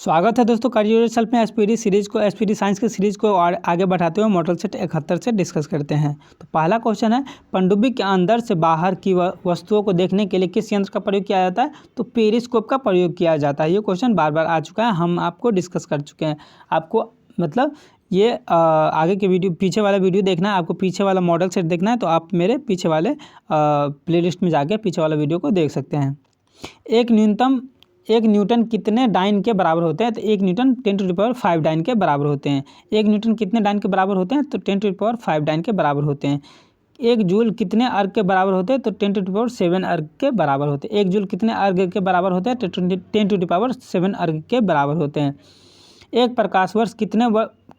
स्वागत है दोस्तों करियर सेल्फ में एसपीडी साइंस की सीरीज को आगे बढ़ाते हुए मॉडल सेट 71 से डिस्कस करते हैं। तो पहला क्वेश्चन है, पनडुब्बी के अंदर से बाहर की वस्तुओं को देखने के लिए किस यंत्र का प्रयोग किया जाता है? तो पेरिस्कोप का प्रयोग किया जाता है। ये क्वेश्चन बार बार आ चुका है, हम आपको डिस्कस कर चुके हैं। आपको मतलब ये आगे के वीडियो पीछे वाला वीडियो देखना है, आपको पीछे वाला मॉडल सेट देखना है तो आप मेरे पीछे वाले प्लेलिस्ट में जाके पीछे वाला वीडियो को देख सकते हैं। एक न्यूटन कितने डाइन के बराबर होते हैं? तो 1 न्यूटन 10⁵ डाइन के बराबर होते हैं। 1 न्यूटन कितने डाइन के बराबर होते हैं? तो 10⁵ डाइन के बराबर होते हैं। 1 जूल कितने अर्ग के बराबर होते हैं? तो 10⁷ अर्ग के बराबर होते हैं। 1 जूल कितने अर्ग के बराबर होते हैं? तो 10⁷ अर्ग के बराबर होते हैं। एक प्रकाश वर्ष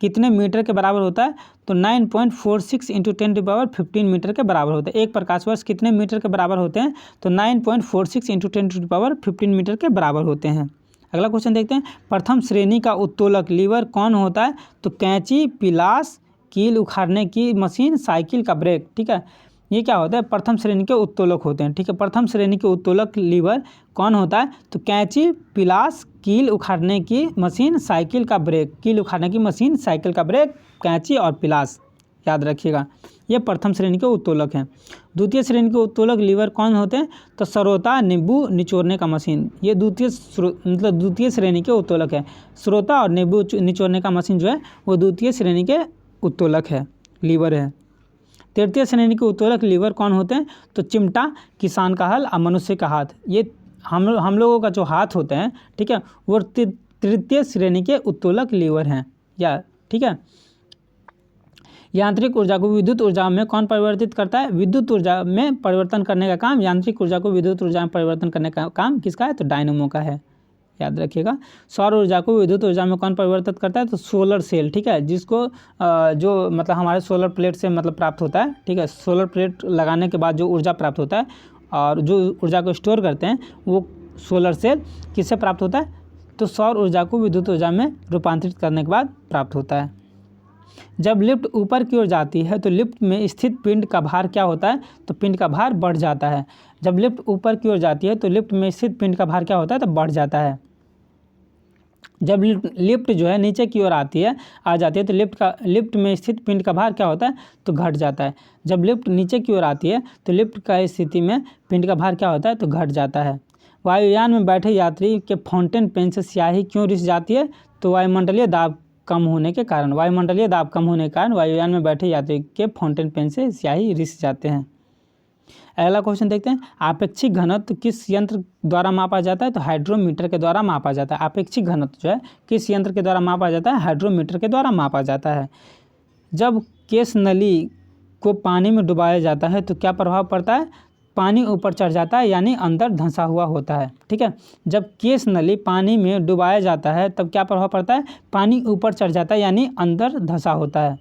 कितने मीटर के बराबर होता है? तो 9.46 × 10⁻15 मीटर के बराबर होता है। एक प्रकाश वर्ष कितने मीटर के बराबर होते हैं? तो 9.46 × 10⁻15 मीटर के बराबर होते हैं। अगला क्वेश्चन देखते हैं, प्रथम श्रेणी का उत्तोलक लीवर कौन होता है? तो कैंची, पिलास, कील उखाड़ने की मशीन, साइकिल का ब्रेक। ठीक है, ये क्या होता है? प्रथम श्रेणी के उत्तोलक होते हैं। ठीक है, प्रथम श्रेणी के उत्तोलक लीवर कौन होता है? तो कैंची, पिलास, कील उखाड़ने की मशीन, साइकिल का ब्रेक। कील उखाड़ने की मशीन, साइकिल का ब्रेक, कैंची और पिलास, याद रखिएगा। ये प्रथम श्रेणी के उत्तोलक हैं। द्वितीय श्रेणी के उत्तोलक लीवर कौन होते हैं? तो सरोता, नींबू निचोड़ने का मशीन। ये द्वितीय श्रेणी के उत्तोलक है। सरोता और नींबू निचोड़ने का मशीन जो है वो द्वितीय श्रेणी के उत्तोलक है, लीवर है। तृतीय श्रेणी के उत्तोलक लीवर कौन होते हैं? तो चिमटा, किसान का हल और मनुष्य का हाथ। ये हम लोगों का जो हाथ होते हैं, ठीक है, वो तृतीय श्रेणी के उत्तोलक लीवर हैं। या ठीक है, यांत्रिक ऊर्जा को विद्युत ऊर्जा में कौन परिवर्तित करता है? विद्युत ऊर्जा में परिवर्तन करने का काम, यांत्रिक ऊर्जा को विद्युत ऊर्जा में परिवर्तन करने का काम किसका है? तो डायनेमो का है, याद रखिएगा। सौर ऊर्जा को विद्युत ऊर्जा में कौन परिवर्तित करता है? तो सोलर सेल। ठीक है, जिसको जो मतलब हमारे सोलर प्लेट से मतलब प्राप्त होता है। ठीक है, सोलर प्लेट लगाने के बाद जो ऊर्जा प्राप्त होता है और जो ऊर्जा को स्टोर करते हैं वो सोलर सेल किससे प्राप्त होता है? तो सौर ऊर्जा को विद्युत ऊर्जा में रूपांतरित करने के बाद प्राप्त होता है। जब लिफ्ट ऊपर की ओर जाती है तो लिफ्ट में स्थित पिंड का भार क्या होता है? तो पिंड का भार बढ़ जाता है। जब लिफ्ट ऊपर की ओर जाती है तो लिफ्ट में स्थित पिंड का भार क्या होता है? तो बढ़ जाता है। जब लिफ्ट जो है नीचे की ओर आ जाती है तो लिफ्ट में स्थित पिंड का भार क्या होता है? तो घट जाता है। जब लिफ्ट नीचे की ओर आती है तो लिफ्ट का स्थिति में पिंड का भार क्या होता है? तो घट जाता है। वायुयान में बैठे यात्री के फाउंटेन पेन से स्याही क्यों रिस जाती है? तो वायुमंडलीय दाब कम होने के कारण। वायुमंडलीय दाब कम होने के कारण वायुयान में बैठे यात्री के फाउंटेन पेन से स्याही रिस जाते हैं। अगला क्वेश्चन देखते हैं, आपेक्षिक घनत्व किस यंत्र द्वारा मापा जाता है? तो हाइड्रोमीटर के द्वारा मापा जाता है। आपेक्षिक घनत्व जो है किस यंत्र के द्वारा मापा जाता है? हाइड्रोमीटर के द्वारा मापा जाता है। जब केस नली को पानी में डुबाया जाता है तो क्या प्रभाव पड़ता है? पानी ऊपर चढ़ जाता है, यानी अंदर धंसा हुआ होता है। ठीक है, जब केस नली पानी में डुबाया जाता है तब क्या प्रभाव पड़ता है? पानी ऊपर चढ़ जाता है, यानी अंदर धंसा होता है।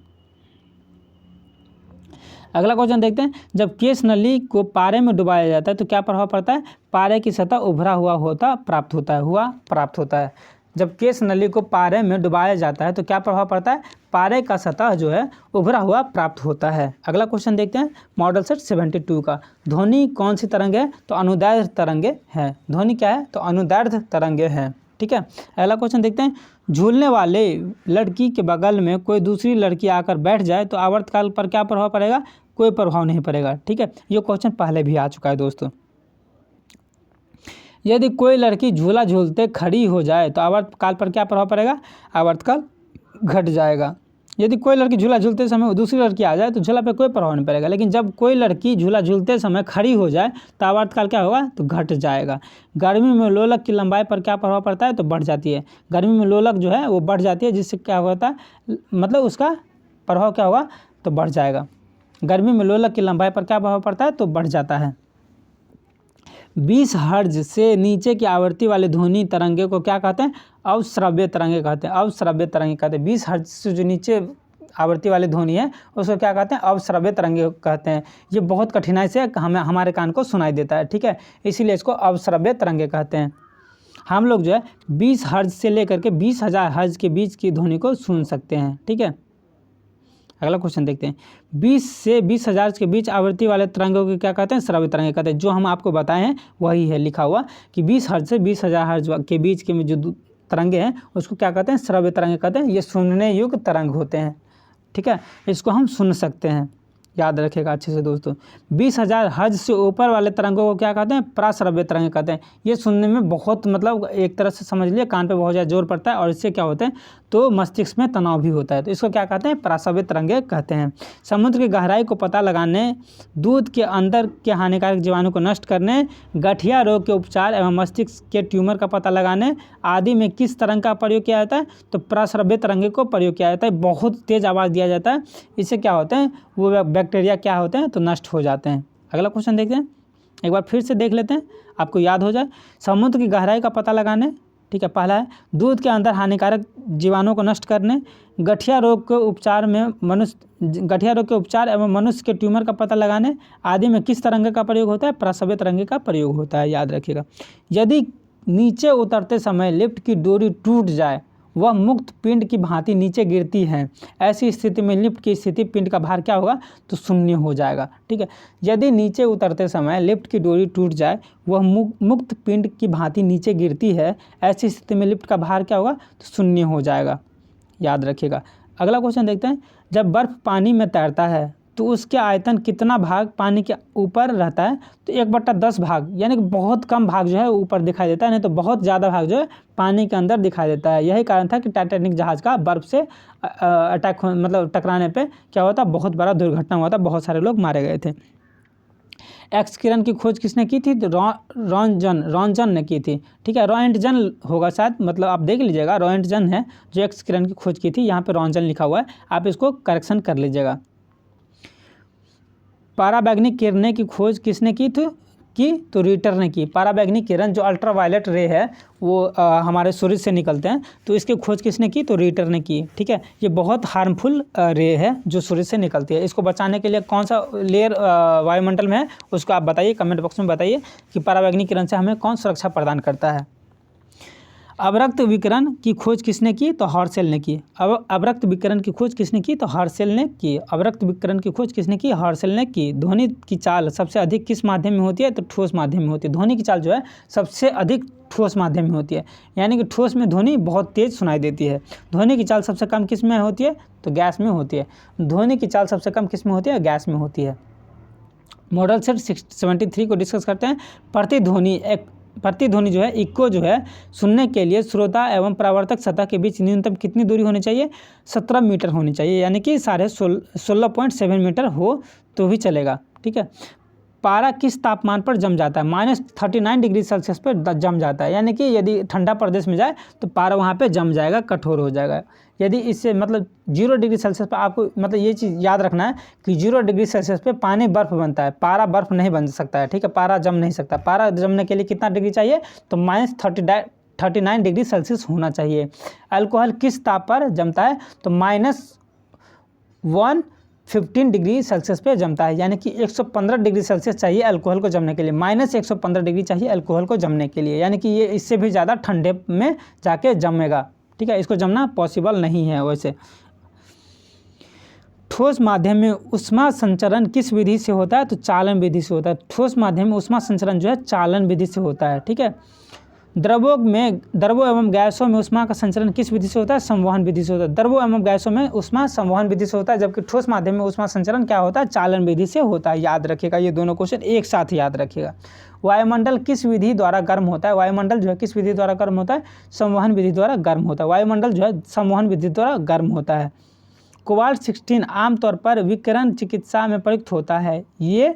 अगला क्वेश्चन देखते हैं, जब केस नली को पारे में डुबाया जाता है तो क्या प्रभाव पड़ता है? पारे की सतह उभरा हुआ प्राप्त होता है। जब केस नली को पारे में डुबाया जाता है तो क्या प्रभाव पड़ता है? पारे का सतह जो है उभरा हुआ प्राप्त होता है। अगला क्वेश्चन देखते हैं, मॉडल सेट 72 का, ध्वनि कौन सी तरंग है? तो अनुदैर्ध्य तरंगे हैं। ध्वनि क्या है? तो अनुदैर्ध्य तरंगे हैं। ठीक है, अगला क्वेश्चन देखते हैं, झूलने वाले लड़की के बगल में कोई दूसरी लड़की आकर बैठ जाए तो आवर्तकाल पर क्या प्रभाव पड़ेगा? कोई प्रभाव नहीं पड़ेगा। ठीक है, ये क्वेश्चन पहले भी आ चुका है दोस्तों। यदि कोई लड़की झूला झूलते खड़ी हो जाए तो आवर्तकाल पर क्या प्रभाव पड़ेगा? आवर्तकाल घट जाएगा। यदि कोई लड़की झूला झूलते समय दूसरी लड़की आ जाए तो झूला पे कोई प्रभाव नहीं पड़ेगा, लेकिन जब कोई लड़की झूला झूलते समय खड़ी हो जाए तो आवर्तकाल क्या होगा? तो घट जाएगा। गर्मी में लोलक की लंबाई पर क्या प्रभाव पड़ता है? तो बढ़ जाती है। गर्मी में लोलक जो है वो बढ़ जाती है, जिससे क्या होता है, मतलब उसका प्रभाव क्या होगा? तो बढ़ जाएगा। गर्मी में लोलक की लंबाई पर क्या प्रभाव पड़ता है? तो बढ़ जाता है। 20 हर्ट्ज से नीचे की आवृत्ति वाले ध्वनि तरंगे को क्या कहते हैं? अवश्रव्य तरंगे कहते हैं। अवश्रव्य तरंगे कहते हैं। 20 हर्ट्ज से जो नीचे आवृत्ति वाली ध्वनि है उसको क्या कहते हैं? अवश्रव्य तरंगे कहते हैं। ये बहुत कठिनाई से हमारे कान को सुनाई देता है। ठीक है, इसीलिए इसको अवश्रव्य तरंगे कहते हैं। हम लोग जो है 20 हर्ट्ज से लेकर के 20,000 हर्ट्ज के बीच की ध्वनि को सुन सकते हैं। ठीक है, अगला क्वेश्चन देखते हैं, 20 से 20,000 के बीच आवृत्ति वाले तरंगों को क्या कहते हैं? श्रव्य तरंगे कहते हैं। जो हम आपको बताए हैं वही है लिखा हुआ कि 20 हर्ट्ज से 20,000 हर्ट्ज के बीच के जो तरंगे हैं उसको क्या कहते हैं, श्रव्य तरंगे कहते हैं। ये सुनने योग्य तरंग होते हैं, ठीक है, इसको हम सुन सकते हैं, याद रखिएगा अच्छे से दोस्तों। 20,000 हर्ट्ज से ऊपर वाले तरंगों को क्या कहते हैं, प्राश्रव्य तरंगे कहते हैं। ये सुनने में बहुत मतलब एक तरह से समझ लिए कान पे बहुत ज़्यादा जोर पड़ता है और इससे क्या होता है तो मस्तिष्क में तनाव भी होता है, तो इसको क्या कहते हैं, प्राश्रव्य तरंगे कहते हैं। समुद्र की गहराई को पता लगाने, दूध के अंदर के हानिकारक जीवाणु को नष्ट करने, गठिया रोग के उपचार एवं मस्तिष्क के ट्यूमर का पता लगाने आदि में किस तरंग का प्रयोग किया जाता है, तो प्राश्रव्य तरंगे को प्रयोग किया जाता है। बहुत तेज़ आवाज़ दिया जाता है, इससे क्या होता है वो बैक्टीरिया क्या होते हैं तो नष्ट हो जाते हैं। अगला क्वेश्चन देखते हैं, एक बार फिर से देख लेते हैं आपको याद हो जाए। समुद्र की गहराई का पता लगाने, ठीक है, पहला है दूध के अंदर हानिकारक जीवाणुओं को नष्ट करने, गठिया रोग के उपचार एवं मनुष्य के ट्यूमर का पता लगाने आदि में किस तरंगे का प्रयोग होता है, प्राश्रव्य तरंगे का प्रयोग होता है, याद रखिएगा। यदि नीचे उतरते समय लिफ्ट की डोरी टूट जाए, वह मुक्त पिंड की भांति नीचे गिरती है, ऐसी स्थिति में लिफ्ट की स्थिति पिंड का भार क्या होगा तो शून्य हो जाएगा, ठीक है। यदि नीचे उतरते समय लिफ्ट की डोरी टूट जाए, वह मुक्त पिंड की भांति नीचे गिरती है, ऐसी स्थिति में लिफ्ट का भार क्या होगा तो शून्य हो जाएगा, याद रखिएगा। अगला क्वेश्चन देखते हैं, जब बर्फ़ पानी में तैरता है तो उसके आयतन कितना भाग पानी के ऊपर रहता है, तो 1/10 भाग, यानी कि बहुत कम भाग जो है ऊपर दिखाई देता है, नहीं तो बहुत ज़्यादा भाग जो है पानी के अंदर दिखाई देता है। यही कारण था कि टाइटैनिक जहाज़ का बर्फ़ से मतलब टकराने पे क्या हुआ था, बहुत बड़ा दुर्घटना हुआ था, बहुत सारे लोग मारे गए थे। एक्स किरण की खोज किसने की थी, तो रॉन्टजन ने की थी, ठीक है। रॉन्टजन होगा शायद, मतलब आप देख लीजिएगा, रॉन्टजन है जो एक्स किरण की खोज की थी, यहाँ पे रॉन्टजन लिखा हुआ है, आप इसको करेक्शन कर लीजिएगा। पराबैंगनी किरणें की खोज किसने की थी तो रीटर ने की। पराबैंगनी किरण जो अल्ट्रावायलेट रे है वो हमारे सूरज से निकलते हैं, तो इसकी खोज किसने की तो रीटर ने की, ठीक है। ये बहुत हार्मफुल रे है जो सूरज से निकलती है, इसको बचाने के लिए कौन सा लेयर वायुमंडल में है उसको आप बताइए, कमेंट बॉक्स में बताइए कि पराबैंगनी किरण से हमें कौन सुरक्षा प्रदान करता है। अवरक्त विकिरण की खोज किसने की तो हर्शेल ने की। अवरक्त विकिरण की खोज किसने की तो हर्शेल ने की। अवरक्त विकिरण की खोज किसने की, हर्शेल ने की। ध्वनि की चाल सबसे अधिक किस माध्यम में होती है तो ठोस माध्यम में होती है। ध्वनि की चाल जो है सबसे अधिक ठोस माध्यम में होती है, यानी कि ठोस में ध्वनि बहुत तेज़ सुनाई देती है। ध्वनि की चाल सबसे कम किस में होती है तो गैस में होती है। ध्वनि की चाल सबसे कम किस में होती है, गैस में होती है। मॉडल सेट 73 को डिस्कस करते हैं। प्रतिध्वनि जो है इको जो है सुनने के लिए श्रोता एवं परावर्तक सतह के बीच न्यूनतम कितनी दूरी होनी चाहिए, 17 मीटर होनी चाहिए, यानी कि 16.7 मीटर हो तो भी चलेगा, ठीक है। पारा किस तापमान पर जम जाता है, -39 डिग्री सेल्सियस पर जम जाता है, यानी कि यदि ठंडा प्रदेश में जाए तो पारा वहाँ पे जम जाएगा, कठोर हो जाएगा। यदि इससे मतलब 0 डिग्री सेल्सियस पर, आपको मतलब ये चीज़ याद रखना है कि 0 डिग्री सेल्सियस पे पानी बर्फ़ बनता है, पारा बर्फ़ नहीं बन सकता है, ठीक है। पारा जम नहीं सकता, पारा जमने के लिए कितना डिग्री चाहिए तो -39 डिग्री सेल्सियस होना चाहिए। अल्कोहल किस ताप पर जमता है तो -115 डिग्री सेल्सियस पे जमता है, यानी कि 115 डिग्री सेल्सियस चाहिए अल्कोहल को जमने के लिए, -115 डिग्री चाहिए अल्कोहल को जमने के लिए, यानी कि ये इससे भी ज़्यादा ठंडे में जाके जमेगा, ठीक है। इसको जमना पॉसिबल नहीं है वैसे। ठोस माध्यम में ऊष्मा संचरण किस विधि से होता है तो चालन विधि से होता है। ठोस माध्यम में ऊष्मा संचरण जो है चालन विधि से होता है, ठीक है। द्रवों एवं गैसों में ऊष्मा का संचरण किस विधि से होता है, संवहन विधि से होता है। द्रवों एवं गैसों में ऊष्मा संवहन विधि से होता है, जबकि ठोस माध्यम में ऊष्मा संचरण क्या होता है, चालन विधि से होता है। याद रखिएगा, ये दोनों क्वेश्चन एक साथ याद रखिएगा। वायुमंडल किस विधि द्वारा गर्म होता है, वायुमंडल जो है किस विधि द्वारा गर्म होता है, संवहन विधि द्वारा गर्म होता है। वायुमंडल जो है संवहन विधि द्वारा गर्म होता है। कोबाल्ट 16 आमतौर पर विकिरण चिकित्सा में प्रयुक्त होता है, ये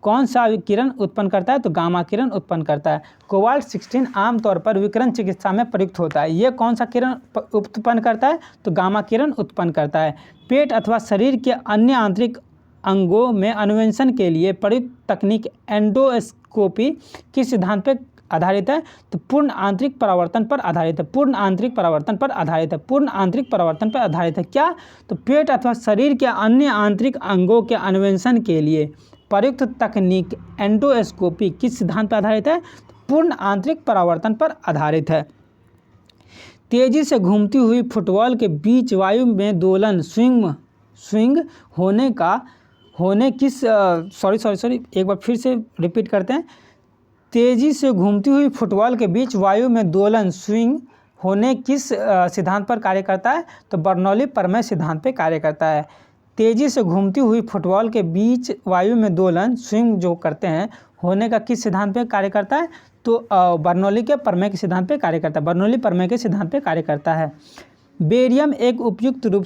कौन सा किरण उत्पन्न करता है तो गामा किरण उत्पन्न करता है। कोबाल्ट 16 आमतौर पर विकिरण चिकित्सा में प्रयुक्त होता है, ये कौन सा किरण उत्पन्न करता है तो गामा किरण उत्पन्न करता है। पेट अथवा शरीर के अन्य आंतरिक अंगों में अन्वेषण के लिए प्रयुक्त तकनीक एंडोस्कोपी किस सिद्धांत पर आधारित है तो पूर्ण आंतरिक परावर्तन पर आधारित है। पूर्ण आंतरिक परावर्तन पर आधारित है। पूर्ण आंतरिक परावर्तन पर आधारित है क्या तो पेट अथवा शरीर के अन्य आंतरिक अंगों के अन्वेषण के लिए प्रयुक्त तकनीक एंडोस्कोपी किस सिद्धांत पर आधारित है तो पूर्ण आंतरिक परावर्तन पर आधारित है। तेजी से घूमती हुई फुटबॉल के बीच वायु में दोलन स्विंग होने किस एक बार फिर से रिपीट करते हैं। तेजी से घूमती हुई फुटबॉल के बीच वायु में दोलन स्विंग होने किस सिद्धांत पर कार्य करता है? तो बर्नौली प्रमेय सिद्धांत पे कार्य करता है। तेजी से घूमती हुई फुटबॉल के बीच वायु में दोलन स्विंग जो करते हैं होने का किस सिद्धांत पे कार्य करता है? तो बर्नौली के प्रमेय के सिद्धांत पे कार्य करता है। बर्नौली प्रमेय के सिद्धांत पे कार्य करता है। बेरियम एक उपयुक्त रूप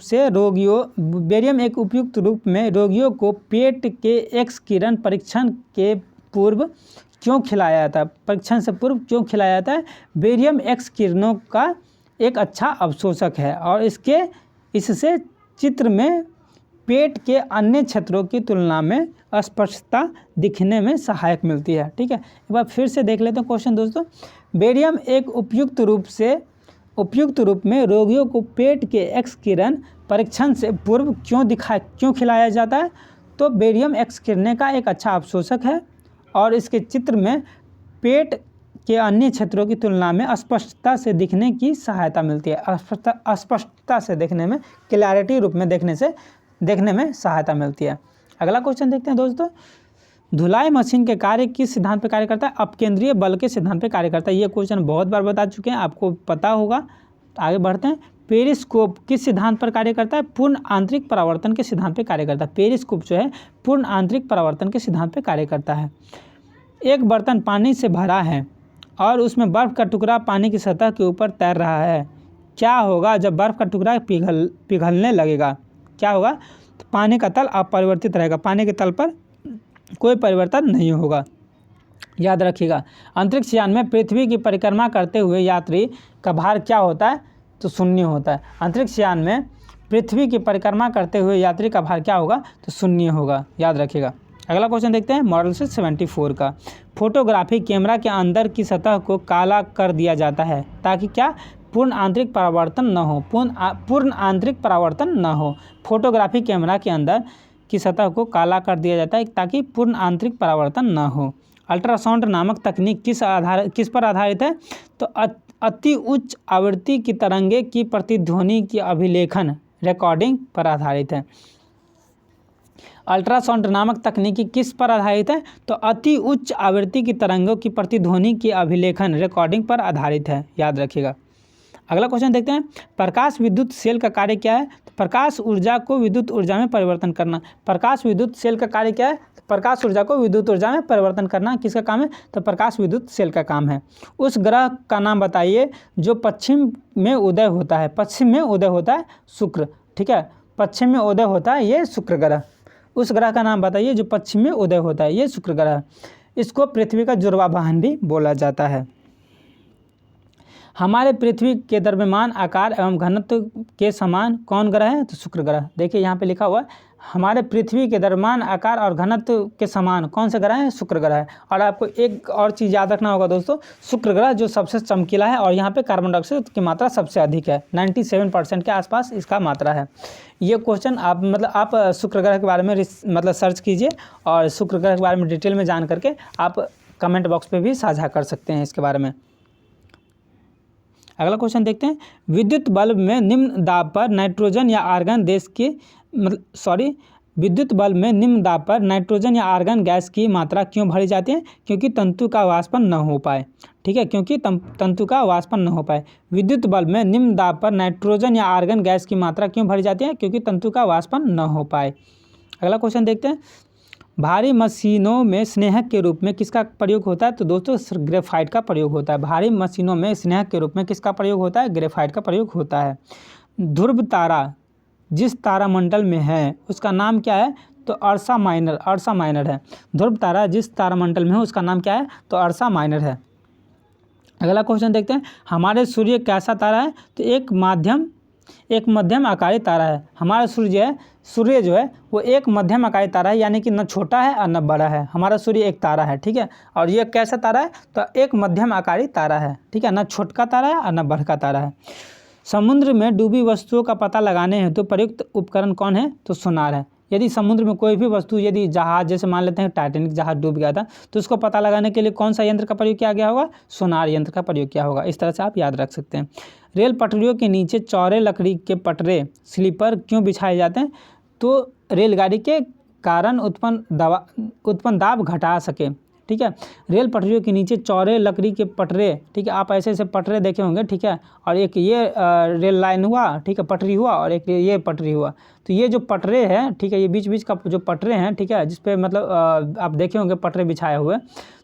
में रोगियों को पेट के एक्स किरण परीक्षण के पूर्व क्यों खिलाया जाता है? परीक्षण से पूर्व क्यों खिलाया जाता है? बेरियम एक्स किरणों का एक अच्छा अवशोषक है और इससे चित्र में पेट के अन्य क्षेत्रों की तुलना में स्पष्टता दिखने में सहायक मिलती है। ठीक है, एक बार फिर से देख लेते हैं क्वेश्चन दोस्तों। बेरियम एक उपयुक्त रूप में रोगियों को पेट के एक्स किरण परीक्षण से पूर्व क्यों खिलाया जाता है? तो बेरियम एक्स किरणें का एक अच्छा अवशोषक है और इसके चित्र में पेट के अन्य क्षेत्रों की तुलना में स्पष्टता से दिखने की सहायता मिलती है। स्पष्टता से देखने में, क्लैरिटी रूप में देखने में सहायता मिलती है। अगला क्वेश्चन देखते हैं दोस्तों। धुलाई मशीन के कार्य किस सिद्धांत पर कार्य करता है? अपकेंद्रीय बल के सिद्धांत पर कार्य करता है। ये क्वेश्चन बहुत बार बता चुके हैं, आपको पता होगा। आगे बढ़ते हैं। पेरिस्कोप किस सिद्धांत पर कार्य करता है? पूर्ण आंतरिक परावर्तन के सिद्धांत पर कार्य करता है। पेरिस्कोप जो है पूर्ण आंतरिक परावर्तन के सिद्धांत पर कार्य करता है। एक बर्तन पानी से भरा है और उसमें बर्फ़ का टुकड़ा पानी की सतह के ऊपर तैर रहा है। क्या होगा जब बर्फ़ का टुकड़ा पिघलने लगेगा? क्या होगा? तो पानी का तल अपरिवर्तित रहेगा, पानी के तल पर कोई परिवर्तन नहीं होगा। याद रखिएगा, अंतरिक्ष यान में पृथ्वी की परिक्रमा करते हुए यात्री का भार क्या होता है? तो शून्य होता है। अंतरिक्ष यान में पृथ्वी की परिक्रमा करते हुए यात्री का भार क्या होगा? तो शून्य होगा। याद रखिएगा। अगला क्वेश्चन देखते हैं मॉडल से 74 का। फोटोग्राफी कैमरा के अंदर की सतह को काला कर दिया जाता है ताकि क्या? पूर्ण आंतरिक परावर्तन न हो। पूर्ण आंतरिक परावर्तन न हो। फोटोग्राफी कैमरा के अंदर की सतह को काला कर दिया जाता है ताकि पूर्ण आंतरिक परावर्तन न हो। अल्ट्रासाउंड नामक तकनीक किस पर आधारित है? तो अति उच्च आवृत्ति की तरंगे की प्रतिध्वनि की अभिलेखन रिकॉर्डिंग पर आधारित है। अल्ट्रासाउंड नामक तकनीकी किस पर आधारित है? तो अति उच्च आवृत्ति की तरंगों की प्रतिध्वनि की अभिलेखन रिकॉर्डिंग पर आधारित है। याद रखिएगा। अगला क्वेश्चन देखते हैं। प्रकाश विद्युत सेल का कार्य क्या है? तो प्रकाश ऊर्जा को विद्युत ऊर्जा में परिवर्तन करना। प्रकाश विद्युत सेल का कार्य क्या है? तो प्रकाश ऊर्जा को विद्युत ऊर्जा में परिवर्तन करना किसका काम है? तो प्रकाश विद्युत सेल का काम है। उस ग्रह का नाम बताइए जो पश्चिम में उदय होता है। पश्चिम में उदय होता है शुक्र। ठीक है, पश्चिम में उदय होता है ये शुक्र ग्रह। उस ग्रह का नाम बताइए जो पश्चिम में उदय होता है, ये शुक्र ग्रह। इसको पृथ्वी का जुड़वा वाहन भी बोला जाता है। हमारे पृथ्वी के द्रव्यमान आकार एवं घनत्व के समान कौन ग्रह है? तो शुक्र ग्रह। देखिए यहाँ पे लिखा हुआ है हमारे पृथ्वी के द्रव्यमान आकार और घनत्व के समान कौन सा ग्रह है? शुक्र ग्रह है। और आपको एक और चीज़ याद रखना होगा दोस्तों, शुक्र ग्रह जो सबसे चमकीला है और यहाँ पे कार्बन डाइऑक्साइड की मात्रा सबसे अधिक है। 97% के आसपास इसका मात्रा है। ये क्वेश्चन आप शुक्र ग्रह के बारे में सर्च कीजिए और शुक्र ग्रह के बारे में डिटेल में जान करके आप कमेंट बॉक्स पे भी साझा कर सकते हैं इसके बारे में। अगला क्वेश्चन देखते हैं। विद्युत बल्ब में निम्न दाब पर नाइट्रोजन या आर्गन गैस की मात्रा क्यों भरी जाती है? क्योंकि तंतु का वाष्पन न हो पाए। ठीक है, क्योंकि तंतु का वाष्पन न हो पाए। विद्युत बल्ब में निम्न दाब पर नाइट्रोजन या आर्गन गैस की मात्रा क्यों भरी जाती है? क्योंकि तंतु का वाष्पन न हो पाए। अगला क्वेश्चन देखते हैं। भारी मशीनों में स्नेहक के रूप में किसका प्रयोग होता है? तो दोस्तों ग्रेफाइट का प्रयोग होता है। भारी मशीनों में स्नेहक के रूप में किसका प्रयोग होता है? ग्रेफाइट का प्रयोग होता है। ध्रुव तारा जिस तारामंडल में है उसका नाम क्या है? तो अर्सा माइनर है। ध्रुव तारा जिस तारामंडल में है उसका नाम क्या है? तो अर्सा माइनर है। अगला क्वेश्चन देखते हैं। हमारे सूर्य कैसा तारा है? तो एक मध्यम आकारी तारा है। हमारा सूर्य जो है वो एक मध्यम आकारी तारा है, यानी कि न छोटा है और न बड़ा है। हमारा सूर्य एक तारा है। ठीक है, और ये कैसा तारा है? तो एक मध्यम आकारी तारा है। ठीक है, न छोटका तारा है और न बड़का तारा है। समुद्र में डूबी वस्तुओं का पता लगाने हेतु प्रयुक्त उपकरण कौन है? तो सोनार है। यदि समुद्र में कोई भी वस्तु, यदि जहाज, जैसे मान लेते हैं टाइटैनिक जहाज डूब गया था, तो उसको पता लगाने के लिए कौन सा यंत्र का प्रयोग किया गया होगा? सोनार यंत्र का प्रयोग किया होगा। इस तरह से आप याद रख सकते हैं। रेल पटरियों के नीचे चौड़े लकड़ी के पटरे स्लीपर क्यों बिछाए जाते हैं? तो रेलगाड़ी के कारण उत्पन्न दाब घटा सके। ठीक है। रेल पटरियों के नीचे चौड़े लकड़ी के पटरे, ठीक है, आप ऐसे ऐसे पटरे देखे होंगे, ठीक है, और एक ये रेल लाइन हुआ, ठीक है, पटरी हुआ, और एक ये पटरी हुआ। तो ये जो पटरे हैं, ठीक है, ये बीच बीच का जो पटरे हैं, ठीक है, जिस पे मतलब आप देखे होंगे पटरे बिछाए हुए।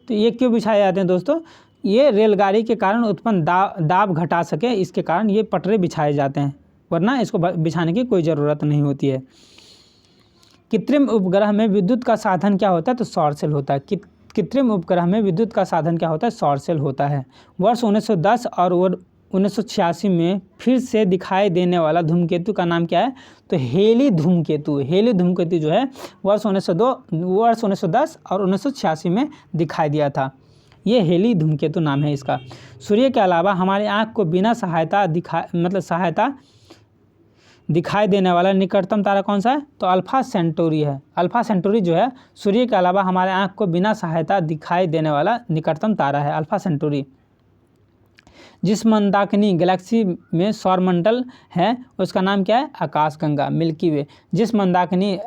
तो ये क्यों बिछाए जाते हैं दोस्तों? ये रेलगाड़ी के कारण उत्पन्न दाब घटा सके, इसके कारण ये पटरे बिछाए जाते हैं, वरना इसको बिछाने की कोई ज़रूरत नहीं होती है। कृत्रिम उपग्रह में विद्युत का साधन क्या होता है? तो सौर सेल होता है। कृत्रिम उपग्रह में विद्युत का साधन क्या होता है? सौर सेल होता है। वर्ष 1910 और 1986 में फिर से दिखाई देने वाला धूमकेतु का नाम क्या है? तो हेली धूमकेतु। हेली धूमकेतु जो है वर्ष 1910 और 1986 में दिखाई दिया था। ये हेली धूमकेतु नाम है इसका। सूर्य के अलावा हमारी आँख को बिना सहायता दिखाई देने वाला निकटतम तारा कौन सा है? तो अल्फा सेंटोरी है। अल्फा सेंटोरी जो है सूर्य के अलावा हमारे आँख को बिना सहायता दिखाई देने वाला निकटतम तारा है, अल्फा सेंटोरी। जिस मंदाकिनी गैलेक्सी में सौरमंडल है उसका नाम क्या है? आकाशगंगा, मिल्की वे। जिस मंदाकिनी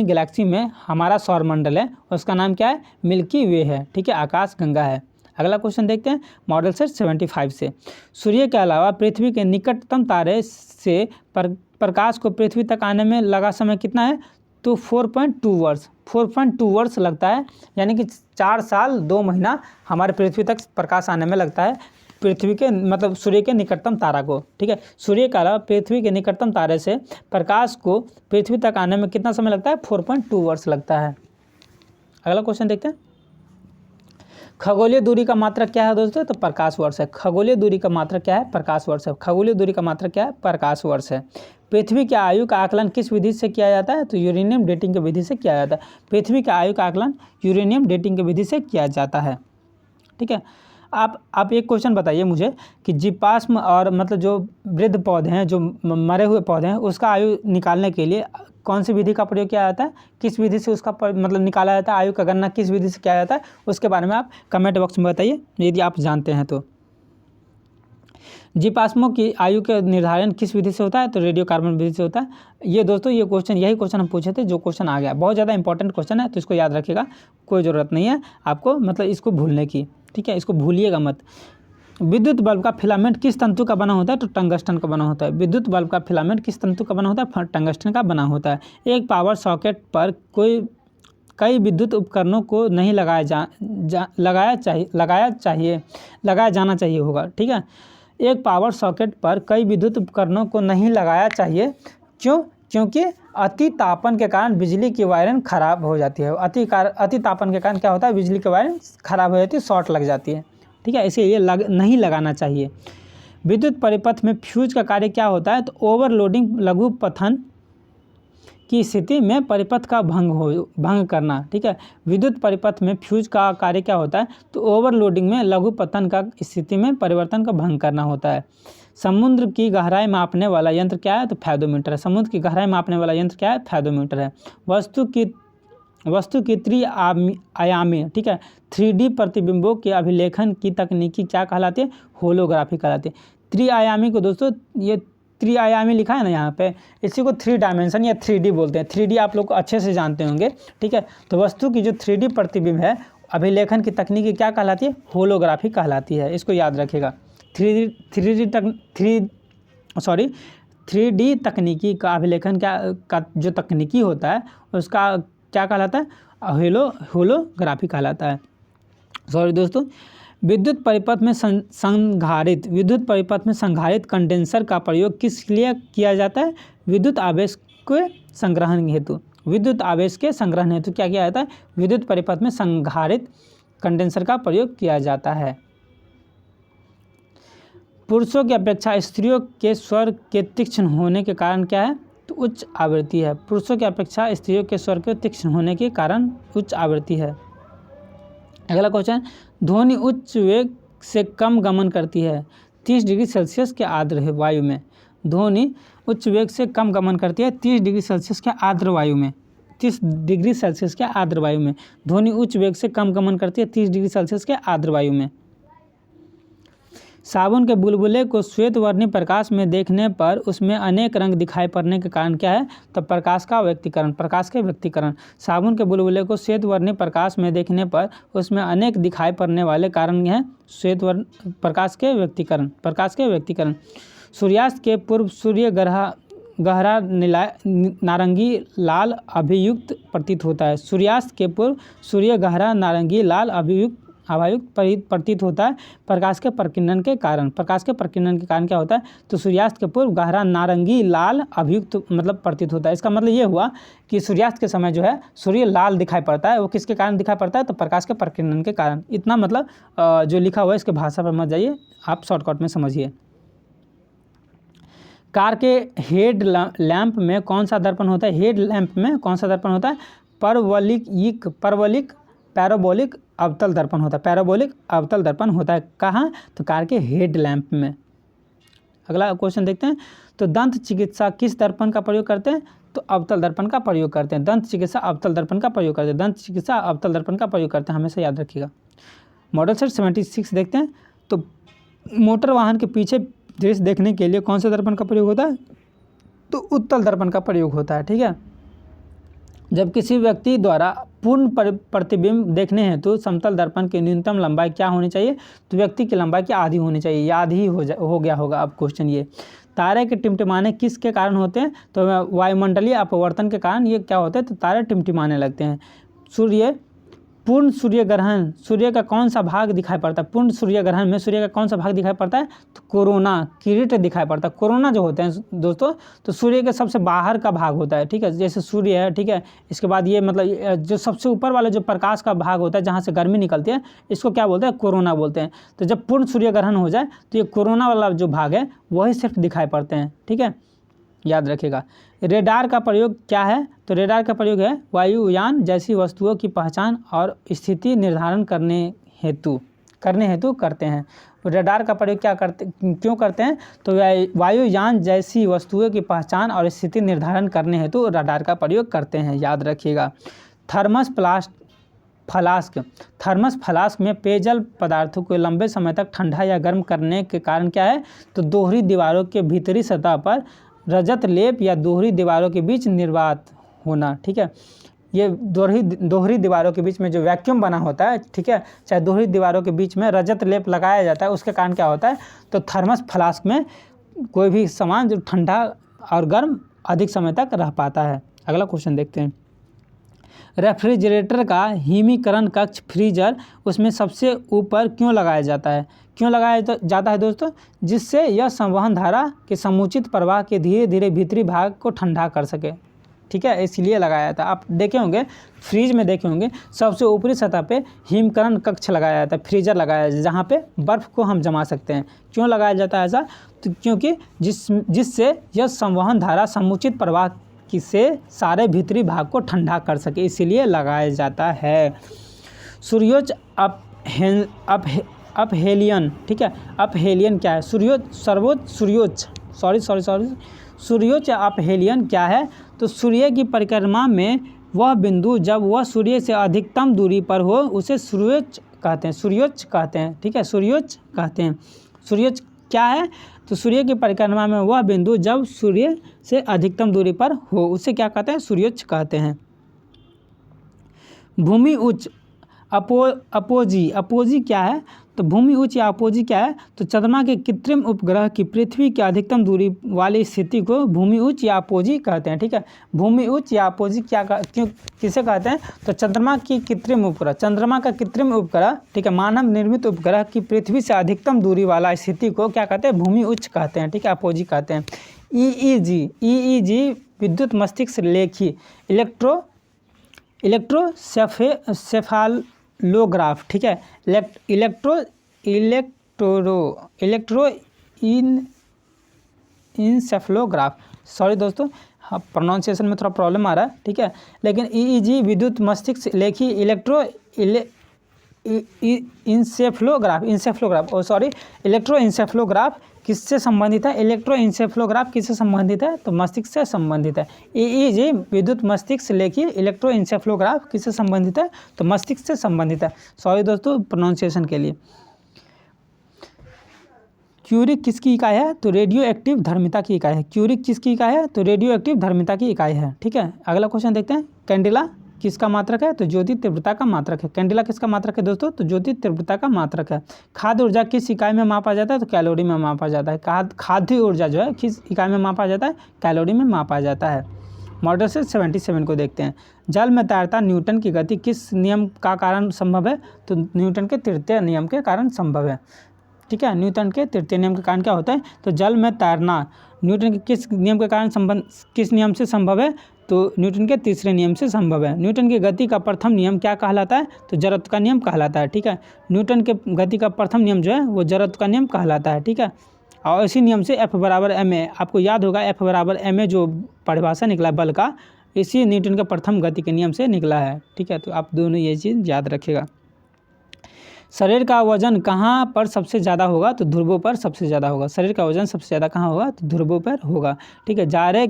गैलेक्सी में हमारा सौरमंडल है उसका नाम क्या है? मिल्की वे है, ठीक है, आकाशगंगा है। अगला क्वेश्चन देखते हैं मॉडल सेट 75 से। सूर्य के अलावा पृथ्वी के निकटतम तारे से प्रकाश को पृथ्वी तक आने में लगा समय कितना है? तो 4.2 वर्ष। 4.2 वर्ष लगता है, यानी कि 4 साल 2 महीना हमारे पृथ्वी तक प्रकाश आने में लगता है, पृथ्वी के मतलब सूर्य के निकटतम तारा को, ठीक है। सूर्य के अलावा पृथ्वी के निकटतम तारे से प्रकाश को पृथ्वी तक आने में कितना समय लगता है? 4.2 वर्ष लगता है। अगला क्वेश्चन देखते हैं। खगोलीय दूरी का मात्रक क्या है दोस्तों? तो प्रकाश वर्ष है। खगोलीय दूरी का मात्रक क्या है? प्रकाश वर्ष है। खगोलीय दूरी का मात्रक क्या है? प्रकाश वर्ष है। पृथ्वी की आयु का आकलन किस विधि से किया जाता है? तो यूरेनियम डेटिंग की विधि से किया जाता है। पृथ्वी की आयु का आकलन यूरेनियम डेटिंग की विधि से किया जाता है, ठीक है। आप एक क्वेश्चन बताइए मुझे कि जीवाश्म और मतलब जो वृद्ध पौधे हैं, जो मरे हुए पौधे हैं, उसका आयु निकालने के लिए कौन सी विधि का प्रयोग किया जाता है? किस विधि से उसका मतलब निकाला जाता है? आयु का गणना किस विधि से किया जाता है? उसके बारे में आप कमेंट बॉक्स में बताइए यदि आप जानते हैं तो। जीवाश्मों की आयु के निर्धारण किस विधि से होता है? तो रेडियो कार्बन विधि से होता है। ये दोस्तों यही क्वेश्चन हम पूछे थे, जो क्वेश्चन आ गया, बहुत ज़्यादा इंपॉर्टेंट क्वेश्चन है, तो इसको याद रखिएगा, कोई ज़रूरत नहीं है आपको मतलब इसको भूलने की, ठीक है, इसको भूलिएगा मत। विद्युत बल्ब का फिलामेंट किस तंतु का बना होता है? तो टंगस्टन का बना होता है। विद्युत बल्ब का फिलामेंट किस तंतु का बना होता है? टंगस्टन का बना होता है। एक पावर सॉकेट पर कई विद्युत उपकरणों को नहीं लगाया जाना चाहिए होगा, ठीक है। एक पावर सॉकेट पर कई विद्युत उपकरणों को नहीं लगाया चाहिए, क्यों? क्योंकि अति तापन के कारण बिजली की वायरिंग खराब हो जाती है। अति तापन के कारण क्या होता है? बिजली की वायरिंग खराब हो जाती है, शॉर्ट लग जाती है, ठीक है, इसीलिए नहीं लगाना चाहिए। विद्युत परिपथ में फ्यूज का कार्य क्या होता है? तो ओवरलोडिंग लघु पतन की स्थिति में परिपथ का भंग करना, ठीक है। विद्युत परिपथ में फ्यूज का कार्य क्या होता है? तो ओवरलोडिंग में लघु पतन का स्थिति में परिवर्तन का भंग करना होता है। समुद्र की गहराई मापने वाला यंत्र क्या है? तो फेदोमीटर है। समुद्र की गहराई मापने वाला यंत्र क्या है? फेदोमीटर है। वस्तु की त्रिआयामी, ठीक है, 3D प्रतिबिंबों के अभिलेखन की तकनीकी क्या कहलाती है? होलोग्राफी कहलाती है। त्रिआयामी को दोस्तों, ये त्रिआयामी लिखा है ना यहाँ पे, इसी को 3 डायमेंशन या 3D बोलते हैं। 3D आप लोग को अच्छे से जानते होंगे, ठीक है। तो वस्तु की जो 3D प्रतिबिंब है, अभिलेखन की तकनीकी क्या कहलाती है? होलोग्राफी कहलाती है, इसको याद रखिएगा। 3D तकनीकी का अभिलेखन का जो तकनीकी होता है उसका क्या कहलाता है? होलोग्राफी कहलाता है। सॉरी दोस्तों, विद्युत परिपथ में संधारित कंडेंसर का प्रयोग किस लिए किया जाता है? विद्युत आवेश के संग्रहण हेतु। विद्युत आवेश के संग्रहण हेतु क्या किया जाता है? विद्युत परिपथ में संधारित कंडेंसर का प्रयोग किया जाता है। पुरुषों की अपेक्षा स्त्रियों के स्वर के तीक्ष्ण होने के कारण क्या है? तो उच्च आवृत्ति है। पुरुषों की अपेक्षा स्त्रियों के स्वर के तीक्ष्ण होने के कारण उच्च आवृत्ति है। अगला क्वेश्चन, ध्वनि उच्च वेग से कम गमन करती है 30 डिग्री सेल्सियस के आर्द्र वायु में। ध्वनि उच्च वेग से कम गमन करती है 30 डिग्री सेल्सियस के आर्द्र वायु में। 30 डिग्री सेल्सियस के आर्द्र वायु में ध्वनि उच्च वेग से कम गमन करती है 30 डिग्री सेल्सियस के आर्द्र वायु में। साबुन के बुलबुले को श्वेत वर्णी प्रकाश में देखने पर उसमें अनेक रंग दिखाई पड़ने के कारण क्या है? तो प्रकाश का व्यक्तीकरण, प्रकाश के व्यक्तीकरण। साबुन के बुलबुले को श्वेत वर्णी प्रकाश में देखने पर उसमें अनेक दिखाई पड़ने वाले कारण हैं श्वेत वर्ण प्रकाश के व्यक्तीकरण, प्रकाश के व्यक्तीकरण। सूर्यास्त के पूर्व सूर्य गहरा नारंगी लाल अभियुक्त प्रतीत होता है। सूर्यास्त के पूर्व सूर्य गहरा नारंगी लाल अभियुक्त प्रतीत होता है प्रकाश के प्रकीर्णन के कारण। प्रकाश के प्रकीर्णन के कारण क्या होता है? तो सूर्यास्त के पूर्व गहरा नारंगी लाल अभियुक्त मतलब प्रतीत होता है। इसका मतलब ये हुआ कि सूर्यास्त के समय जो है सूर्य लाल दिखाई पड़ता है। वो किसके कारण दिखाई पड़ता है? तो प्रकाश के प्रकीर्णन के कारण। इतना मतलब जो लिखा हुआ है इसके भाषा पर मत जाइए, आप शॉर्टकट में समझिए। कार के हेड लैंप में कौन सा दर्पण होता है? हेड लैंप में कौन सा दर्पण होता है? पैराबोलिक अवतल दर्पण होता है। पैराबोलिक अवतल दर्पण होता है कहाँ? तो कार के हेड लैंप में। अगला क्वेश्चन देखते हैं। तो दंत चिकित्सा किस दर्पण का प्रयोग करते हैं? तो अवतल दर्पण का प्रयोग करते हैं। दंत चिकित्सा अवतल दर्पण का प्रयोग करते हैं। दंत चिकित्सा अवतल दर्पण का प्रयोग करते हैं, हमेशा याद रखिएगा। मॉडल सेट 76 देखते हैं। तो मोटर वाहन के पीछे दृश्य देखने के लिए कौन से दर्पण का प्रयोग होता है? तो उत्तल दर्पण का प्रयोग होता है। ठीक है। जब किसी व्यक्ति द्वारा पूर्ण प्रतिबिंब देखने हैं तो समतल दर्पण की न्यूनतम लंबाई क्या होनी चाहिए? तो व्यक्ति की लंबाई की आधी होनी चाहिए। याद ही हो गया होगा अब क्वेश्चन ये। तारे के टिमटिमाने किसके कारण होते हैं? तो वायुमंडलीय अपवर्तन के कारण ये क्या होता है? तो तारे टिमटिमाने लगते हैं। पूर्ण सूर्य ग्रहण, सूर्य का कौन सा भाग दिखाई पड़ता है? पूर्ण सूर्य ग्रहण में सूर्य का कौन सा भाग दिखाई पड़ता है? तो कोरोना, किरीट दिखाई पड़ता है। कोरोना जो होते हैं दोस्तों, तो सूर्य के सबसे बाहर का भाग होता है। ठीक है, जैसे सूर्य है, ठीक है, इसके बाद ये मतलब जो सबसे ऊपर वाला जो प्रकाश का भाग होता है जहाँ से गर्मी निकलती है, इसको क्या बोलते हैं? कोरोना बोलते हैं। तो जब पूर्ण सूर्य ग्रहण हो जाए तो ये कोरोना वाला जो भाग है वही सिर्फ दिखाई पड़ते हैं। ठीक है, याद रखिएगा। रेडार का प्रयोग क्या है? तो रेडार का प्रयोग है वायुयान जैसी वस्तुओं की पहचान और स्थिति निर्धारण करने हेतु करते हैं। रेडार का प्रयोग क्यों करते हैं? तो वायुयान जैसी वस्तुओं की पहचान और स्थिति निर्धारण करने हेतु रेडार का प्रयोग करते हैं, याद रखिएगा। थर्मस फ्लास्क में पेयजल पदार्थों को लंबे समय तक ठंडा या गर्म करने के कारण क्या है? तो दोहरी दीवारों के भीतरी सतह पर रजत लेप या दोहरी दीवारों के बीच निर्वात होना। ठीक है, ये दोहरी दीवारों के बीच में जो वैक्यूम बना होता है, ठीक है, चाहे दोहरी दीवारों के बीच में रजत लेप लगाया जाता है, उसके कारण क्या होता है? तो थर्मस फ्लास्क में कोई भी सामान जो ठंडा और गर्म अधिक समय तक रह पाता है। अगला क्वेश्चन देखते हैं। रेफ्रिजरेटर का हिमीकरण कक्ष फ्रीजर उसमें सबसे ऊपर क्यों लगाया जाता है? जाता है दोस्तों? जिससे यह संवहन धारा के समुचित प्रवाह के धीरे धीरे भीतरी भाग को ठंडा कर सके। ठीक है, इसलिए लगाया था। आप देखे होंगे, फ्रीज में देखे होंगे, सबसे ऊपरी सतह पे हिमकरण कक्ष लगाया जाता है, फ्रीजर लगाया जाता है, जहाँ पे बर्फ़ को हम जमा सकते हैं। क्यों लगाया जाता है ऐसा? तो क्योंकि जिससे यह संवहन धारा समुचित प्रवाह से सारे भीतरी भाग को ठंडा कर सके, इसीलिए लगाया जाता है। सूर्योच्च अपहेलियन, ठीक है, अपहेलियन क्या है? सूर्योच्च अपहेलियन क्या है? तो सूर्य की परिक्रमा में वह बिंदु जब वह सूर्य से अधिकतम दूरी पर हो उसे सूर्योच्च कहते हैं। ठीक है, सूर्योच्च कहते हैं। सूर्योच्च क्या है? तो सूर्य की परिक्रमा में वह बिंदु जब सूर्य से अधिकतम दूरी पर हो उसे क्या कहते हैं? सूर्योच्च कहते हैं। भूमि उच्च अपोजी क्या है? तो भूमि उच्च या अपोजी क्या है? तो चंद्रमा के कृत्रिम उपग्रह की पृथ्वी की अधिकतम दूरी वाली स्थिति को भूमि उच्च या अपोजी कहते हैं। ठीक है, भूमि उच्च या अपोजी किसे कहते हैं? तो चंद्रमा का कृत्रिम उपग्रह, ठीक है, मानव निर्मित उपग्रह की पृथ्वी से अधिकतम दूरी वाला स्थिति को क्या कहते हैं? भूमि उच्च कहते हैं। ठीक है, अपोजी कहते हैं। EEG विद्युत मस्तिष्क लेखी इलेक्ट्रोसेफालोग्राफ, ठीक है, इलेक्ट्रोइंसेफलोग्राफ। सॉरी दोस्तों, हाँ, प्रोनाउंसिएशन में थोड़ा प्रॉब्लम आ रहा है। ठीक है, लेकिन EEG विद्युत मस्तिष्क लेखी इलेक्ट्रोइंसेफलोग्राफ किससे संबंधित है? इलेक्ट्रोइंसेफलोग्राफ किससे संबंधित है? तो मस्तिष्क से संबंधित है। EEG विद्युत मस्तिष्क लेखी इलेक्ट्रोइंसेफलोग्राफ किससे संबंधित है? तो मस्तिष्क से संबंधित है। सॉरी दोस्तों प्रोनाउंसिएशन के लिए। क्यूरिक किसकी इकाई है? तो रेडियो एक्टिव धर्मिता की इकाई है। क्यूरिक किसकी इकाई है? तो रेडियो एक्टिव धर्मिता की इकाई है। ठीक है, अगला क्वेश्चन देखते हैं। कैंडिला किसका मात्रक है? तो ज्योति तीव्रता का मात्रक है। कैंडिला किसका मात्रक है दोस्तों? तो ज्योति तीव्रता का मात्रक है। खाद्य ऊर्जा किस इकाई में मापा जाता है? तो कैलोरी में मापा जाता है। खाद्य ऊर्जा जो है किस इकाई में मापा जाता है? कैलोरी में मापा जाता है। मॉडल से 77 को देखते हैं। जल में तैरता न्यूटन की गति किस नियम का कारण संभव है? तो न्यूटन के तृतीय नियम के कारण संभव है। ठीक है, न्यूटन के तृतीय नियम के कारण क्या होता है? तो जल में तैरना न्यूटन के किस नियम के कारण किस नियम से संभव है? तो न्यूटन के तीसरे नियम से संभव है। न्यूटन की गति का प्रथम नियम क्या कहलाता है? तो जड़त्व का नियम कहलाता है। ठीक है, न्यूटन के गति का प्रथम नियम जो है वो जड़त्व का नियम कहलाता है। ठीक है, और इसी नियम से F बराबर ma, आपको याद होगा F बराबर ma जो परिभाषा निकला बल का, इसी न्यूटन के प्रथम गति के नियम से निकला है। ठीक है, तो आप दोनों ये चीज़ याद रखिएगा। शरीर का वजन कहाँ पर सबसे ज़्यादा होगा? तो ध्रुवों पर सबसे ज़्यादा होगा। शरीर का वजन सबसे ज़्यादा कहाँ होगा? तो ध्रुवों पर होगा। ठीक है, जाड़े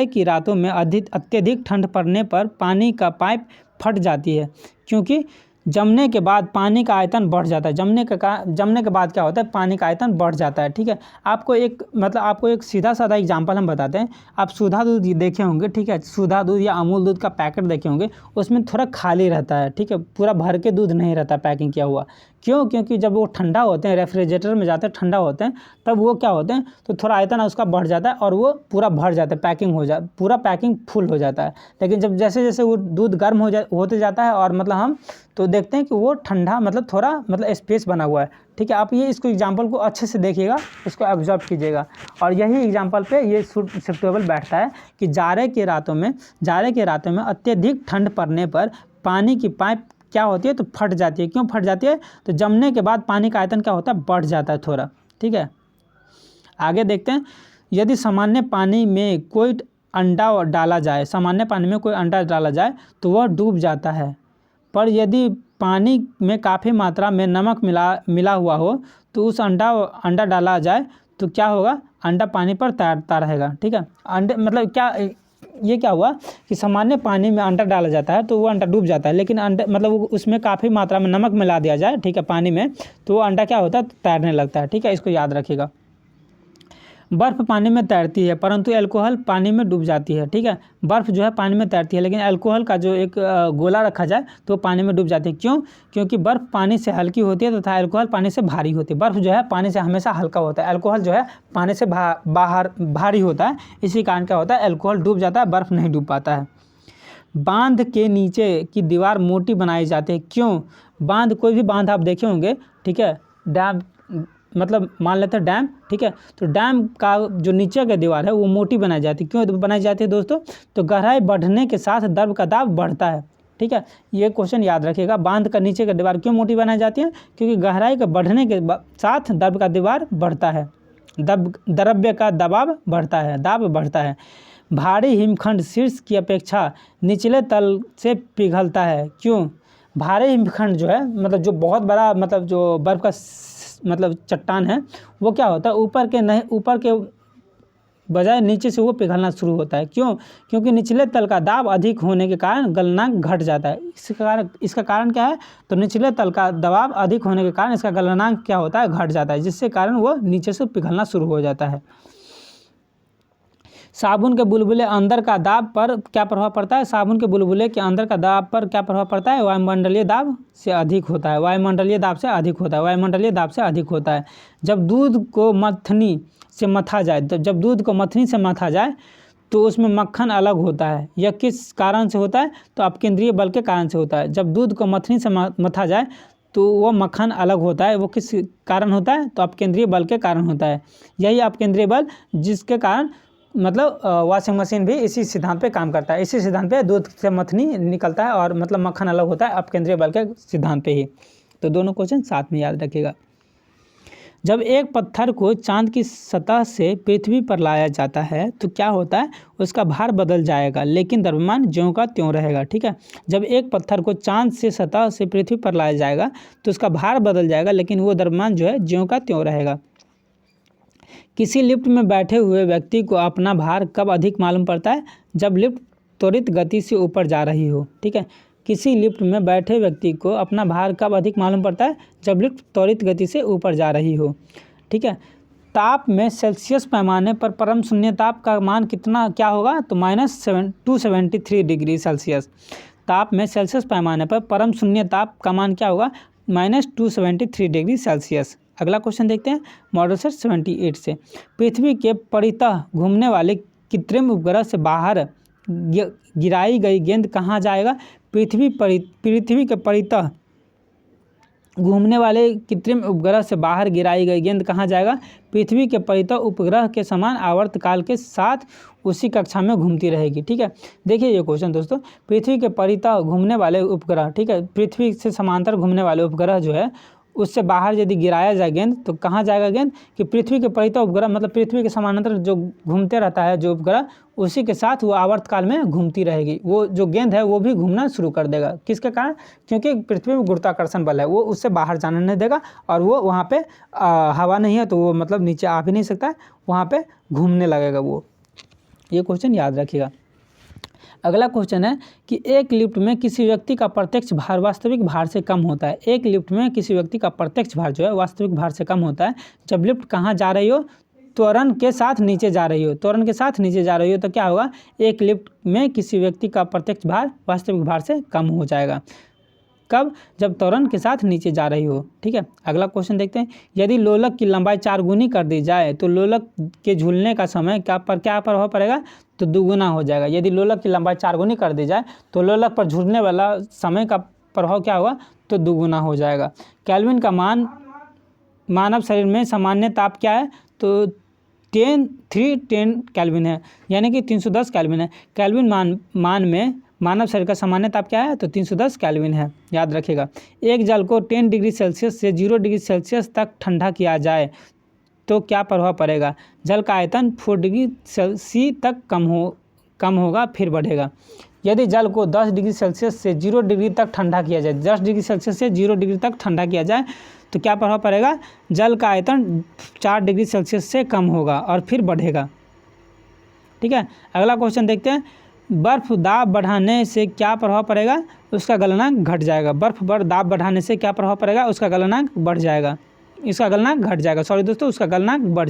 की रातों में अत्यधिक ठंड पड़ने पर पानी का पाइप फट जाती है, क्योंकि जमने के बाद पानी का आयतन बढ़ जाता है। जमने के बाद क्या होता है? पानी का आयतन बढ़ जाता है। ठीक है, आपको एक सीधा साधा एग्जांपल हम बताते हैं। आप सुधा दूध देखे होंगे, ठीक है, सुधा दूध या अमूल दूध का पैकेट देखे होंगे, उसमें थोड़ा खाली रहता है। ठीक है, पूरा भर के दूध नहीं रहता पैकिंग किया हुआ। क्यों? क्योंकि जब वो ठंडा होते हैं, रेफ्रिजरेटर में जाते हैं, ठंडा होते हैं, तब वो क्या होते हैं? तो थोड़ा आयतन उसका बढ़ जाता है और वो पूरा भर जाता है, पूरा पैकिंग फुल हो जाता है। लेकिन जब जैसे जैसे वो दूध गर्म होते जाता है और हम तो देखते हैं कि वो ठंडा थोड़ा स्पेस बना हुआ है। ठीक है, आप इसको एग्जाम्पल को अच्छे से देखिएगा, इसको ऑब्जर्व कीजिएगा, और यही एग्जाम्पल पे ये सूटेबल बैठता है कि जाड़े के रातों में अत्यधिक ठंड पड़ने पर पानी की पाइप क्या होती है? तो फट जाती है। क्यों फट जाती है? तो जमने के बाद पानी का आयतन क्या होता है? बढ़ जाता है थोड़ा। ठीक है, आगे देखते हैं। यदि सामान्य पानी में कोई अंडा डाला जाए तो वह डूब जाता है, पर यदि पानी में काफ़ी मात्रा में नमक मिला हुआ हो तो उस अंडा डाला जाए तो क्या होगा? अंडा पानी पर तैरता रहेगा। ठीक है, अंडे ये क्या हुआ कि सामान्य पानी में अंडा डाला जाता है तो वो अंडा डूब जाता है, लेकिन अंडा उसमें काफ़ी मात्रा में नमक मिला दिया जाए, ठीक है, पानी में, तो वो अंडा क्या होता है? तैरने लगता है। ठीक है, इसको याद रखिएगा। बर्फ़ पानी में तैरती है परंतु अल्कोहल पानी में डूब जाती है। ठीक है, बर्फ़ जो है पानी में तैरती है, लेकिन अल्कोहल का जो एक गोला रखा जाए तो पानी में डूब जाती है। क्यों? क्योंकि बर्फ़ पानी से हल्की होती है तथा अल्कोहल पानी से भारी होती है। बर्फ़ जो है पानी से हमेशा हल्का होता है, अल्कोहल जो है पानी से बाहर भारी होता है। इसी कारण क्या होता है? अल्कोहल डूब जाता है, बर्फ़ नहीं डूब पाता है। बांध के नीचे की दीवार मोटी बनाई जाती है। क्यों? कोई भी बांध आप देखे होंगे, ठीक है, डैम मान लेते हैं डैम, ठीक है, तो डैम का जो नीचे का दीवार है वो मोटी बनाई जाती है। क्यों बनाई जाती है दोस्तों? तो गहराई बढ़ने के साथ द्रव का दाब बढ़ता है। ठीक है, ये क्वेश्चन याद रखिएगा। बांध का नीचे का दीवार क्यों मोटी बनाई जाती है? क्योंकि गहराई के बढ़ने के साथ द्रव का दीवार बढ़ता है, द्रव्य का दबाव बढ़ता है, दाब बढ़ता है। भारी हिमखंड शीर्ष की अपेक्षा निचले तल से पिघलता है। क्यों? भारी हिमखंड जो है जो बहुत बड़ा जो बर्फ़ का चट्टान है वो क्या होता है? ऊपर के बजाय नीचे से वो पिघलना शुरू होता है। क्यों? क्योंकि निचले तल का दाब अधिक होने के कारण गलनांक घट जाता है। इसका कारण क्या है? तो निचले तल का दबाव अधिक होने के कारण इसका गलनांक क्या होता है? घट जाता है, जिससे कारण वो नीचे से पिघलना शुरू हो जाता है। साबुन के बुलबुले अंदर का दाब पर क्या प्रभाव पड़ता है? साबुन के बुलबुले के अंदर का दाब पर क्या प्रभाव पड़ता है? वायुमंडलीय दाब से अधिक होता है। वायुमंडलीय दाब से अधिक होता है। जब दूध को मथनी से मथा जाए तो उसमें मक्खन अलग होता है। यह किस कारण से होता है? तो अपकेंद्रीय बल के कारण से होता है। जब दूध को मथनी से मथा जाए तो वो मक्खन अलग होता है। वो किस कारण होता है? तो अपकेंद्रीय बल के कारण होता है। यही अपकेंद्रीय बल जिसके कारण वॉशिंग मशीन भी इसी सिद्धांत पे काम करता है। इसी सिद्धांत पे दूध से मथनी निकलता है और मक्खन अलग होता है, अपकेंद्रीय बल के सिद्धांत पे ही। तो दोनों क्वेश्चन साथ में याद रखिएगा। जब एक पत्थर को चांद की सतह से पृथ्वी पर लाया जाता है तो क्या होता है? उसका भार बदल जाएगा लेकिन द्रव्यमान ज्यों का त्यों रहेगा। ठीक है, जब एक पत्थर को चांद से सतह से पृथ्वी पर लाया जाएगा तो उसका भार बदल जाएगा लेकिन वो द्रव्यमान जो है ज्यों का त्यों रहेगा। किसी लिफ्ट में बैठे हुए व्यक्ति को अपना भार कब अधिक मालूम पड़ता है? जब लिफ्ट त्वरित गति से ऊपर जा रही हो। ठीक है, किसी लिफ्ट में बैठे व्यक्ति को अपना भार कब अधिक मालूम पड़ता है? जब लिफ्ट त्वरित गति से ऊपर जा रही हो। ठीक है। ताप में सेल्सियस पैमाने पर परम शून्य ताप का मान कितना क्या होगा, तो -273 डिग्री सेल्सियस। ताप में सेल्सियस पैमाने पर परम शून्य ताप का मान क्या होगा, -273 डिग्री सेल्सियस। अगला क्वेश्चन देखते हैं मॉडल सेट 78 से। पृथ्वी के परितः घूमने वाले कृत्रिम उपग्रह से बाहर गिराई गई गेंद कहाँ जाएगा। पृथ्वी के परितः घूमने वाले कृत्रिम उपग्रह से बाहर गिराई गई गेंद कहाँ जाएगा। पृथ्वी के परितः उपग्रह के समान आवर्तकाल के साथ उसी कक्षा में घूमती रहेगी। ठीक है, देखिए ये क्वेश्चन दोस्तों, पृथ्वी के परितः घूमने वाले उपग्रह, ठीक है, पृथ्वी से समांतर घूमने वाले उपग्रह जो है उससे बाहर यदि गिराया जाए गेंद तो कहाँ जाएगा गेंद, कि पृथ्वी के परितः उपग्रह मतलब पृथ्वी के समानांतर जो घूमते रहता है जो उपग्रह, उसी के साथ वो आवर्तकाल में घूमती रहेगी। वो जो गेंद है वो भी घूमना शुरू कर देगा। किसके कारण, क्योंकि पृथ्वी में गुरुत्वाकर्षण बल है, वो उससे बाहर जाने नहीं देगा और वो वहाँ पे हवा नहीं है तो वो मतलब नीचे आ भी नहीं सकता है, वहाँ पे घूमने लगेगा वो। ये क्वेश्चन याद रखिएगा। अगला क्वेश्चन है कि एक लिफ्ट में किसी व्यक्ति का प्रत्यक्ष भार वास्तविक भार से कम होता है। एक लिफ्ट में किसी व्यक्ति का प्रत्यक्ष भार जो है वास्तविक भार से कम होता है जब लिफ्ट कहाँ जा रही हो, त्वरण के साथ नीचे जा रही हो। त्वरण के साथ नीचे जा रही हो तो क्या होगा, एक लिफ्ट में किसी व्यक्ति का प्रत्यक्ष भार वास्तविक भार से कम हो जाएगा। कब, जब त्वरण के साथ नीचे जा रही हो। ठीक है, अगला क्वेश्चन देखते हैं। यदि लोलक की लंबाई 4 गुनी कर दी जाए तो लोलक के झूलने का समय क्या प्रभाव पड़ेगा, तो दुगुना हो जाएगा। यदि लोलक की लंबाई 4 गुनी कर दी जाए तो लोलक पर झूलने वाला समय का प्रभाव क्या होगा, तो दुगुना हो जाएगा। केल्विन का मान मानव शरीर में सामान्य ताप क्या है, तो 310 केल्विन है, यानी कि 310 केल्विन है। केल्विन मान में मानव शरीर का सामान्य ताप क्या है, तो 310 केल्विन है, याद रखिएगा। एक जल को 10 डिग्री सेल्सियस से 0 डिग्री सेल्सियस तक ठंडा किया जाए तो क्या प्रभाव पड़ेगा। जल का आयतन 4 डिग्री सी तक कम होगा फिर बढ़ेगा। यदि जल को 10 डिग्री सेल्सियस से 0 डिग्री तक ठंडा किया जाए, 10 डिग्री सेल्सियस से 0 डिग्री तक ठंडा किया जाए तो क्या प्रभाव पड़ेगा, जल का आयतन 4 डिग्री सेल्सियस से कम होगा और फिर बढ़ेगा। ठीक है, अगला क्वेश्चन देखते हैं। बर्फ दाब बढ़ाने से क्या प्रभाव पड़ेगा, उसका गलनांक घट जाएगा। बर्फ पर दाब बढ़ाने से क्या प्रभाव पड़ेगा, उसका गलनांक बढ़ जाएगा, इसका गलनांक घट जाएगा। सॉरी दोस्तों, उसका गलनांक घट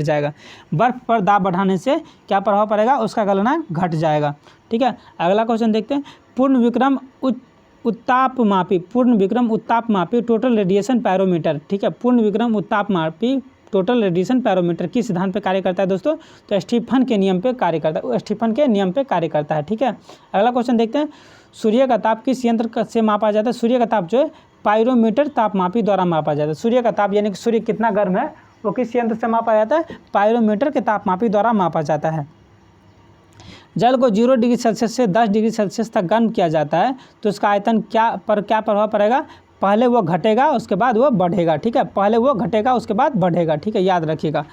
जाएगा। बर्फ पर दाब बढ़ाने से क्या प्रभाव पड़ेगा, उसका गलनांक घट जाएगा। ठीक है, अगला क्वेश्चन देखते हैं। पूर्ण विक्रम उत्ताप मापी टोटल रेडिएशन पैरोमीटर। ठीक है, पूर्ण विक्रम उत्ताप मापी टोटल रेडिएशन पैरोमीटर किस सिद्धांत पे कार्य करता है दोस्तों, तो स्टीफन के नियम पे कार्य करता है, स्टीफन के नियम पे कार्य करता है। ठीक है, अगला क्वेश्चन देखते हैं। सूर्य का ताप किस यंत्र से मापा जाता है। सूर्य का ताप जो है पायरोमीटर तापमापी द्वारा मापा जाता है। सूर्य का ताप यानी कि सूर्य कितना गर्म है वो किस यंत्र से मापा जाता है, पायरोमीटर के तापमापी द्वारा मापा जाता है। जल को 0 डिग्री सेल्सियस से 10 डिग्री सेल्सियस तक गर्म किया जाता है तो उसका आयतन क्या प्रभाव पड़ेगा, पहले वो घटेगा उसके बाद वो बढ़ेगा। ठीक है, पहले वो घटेगा उसके बाद बढ़ेगा। ठीक है, याद रखिएगा।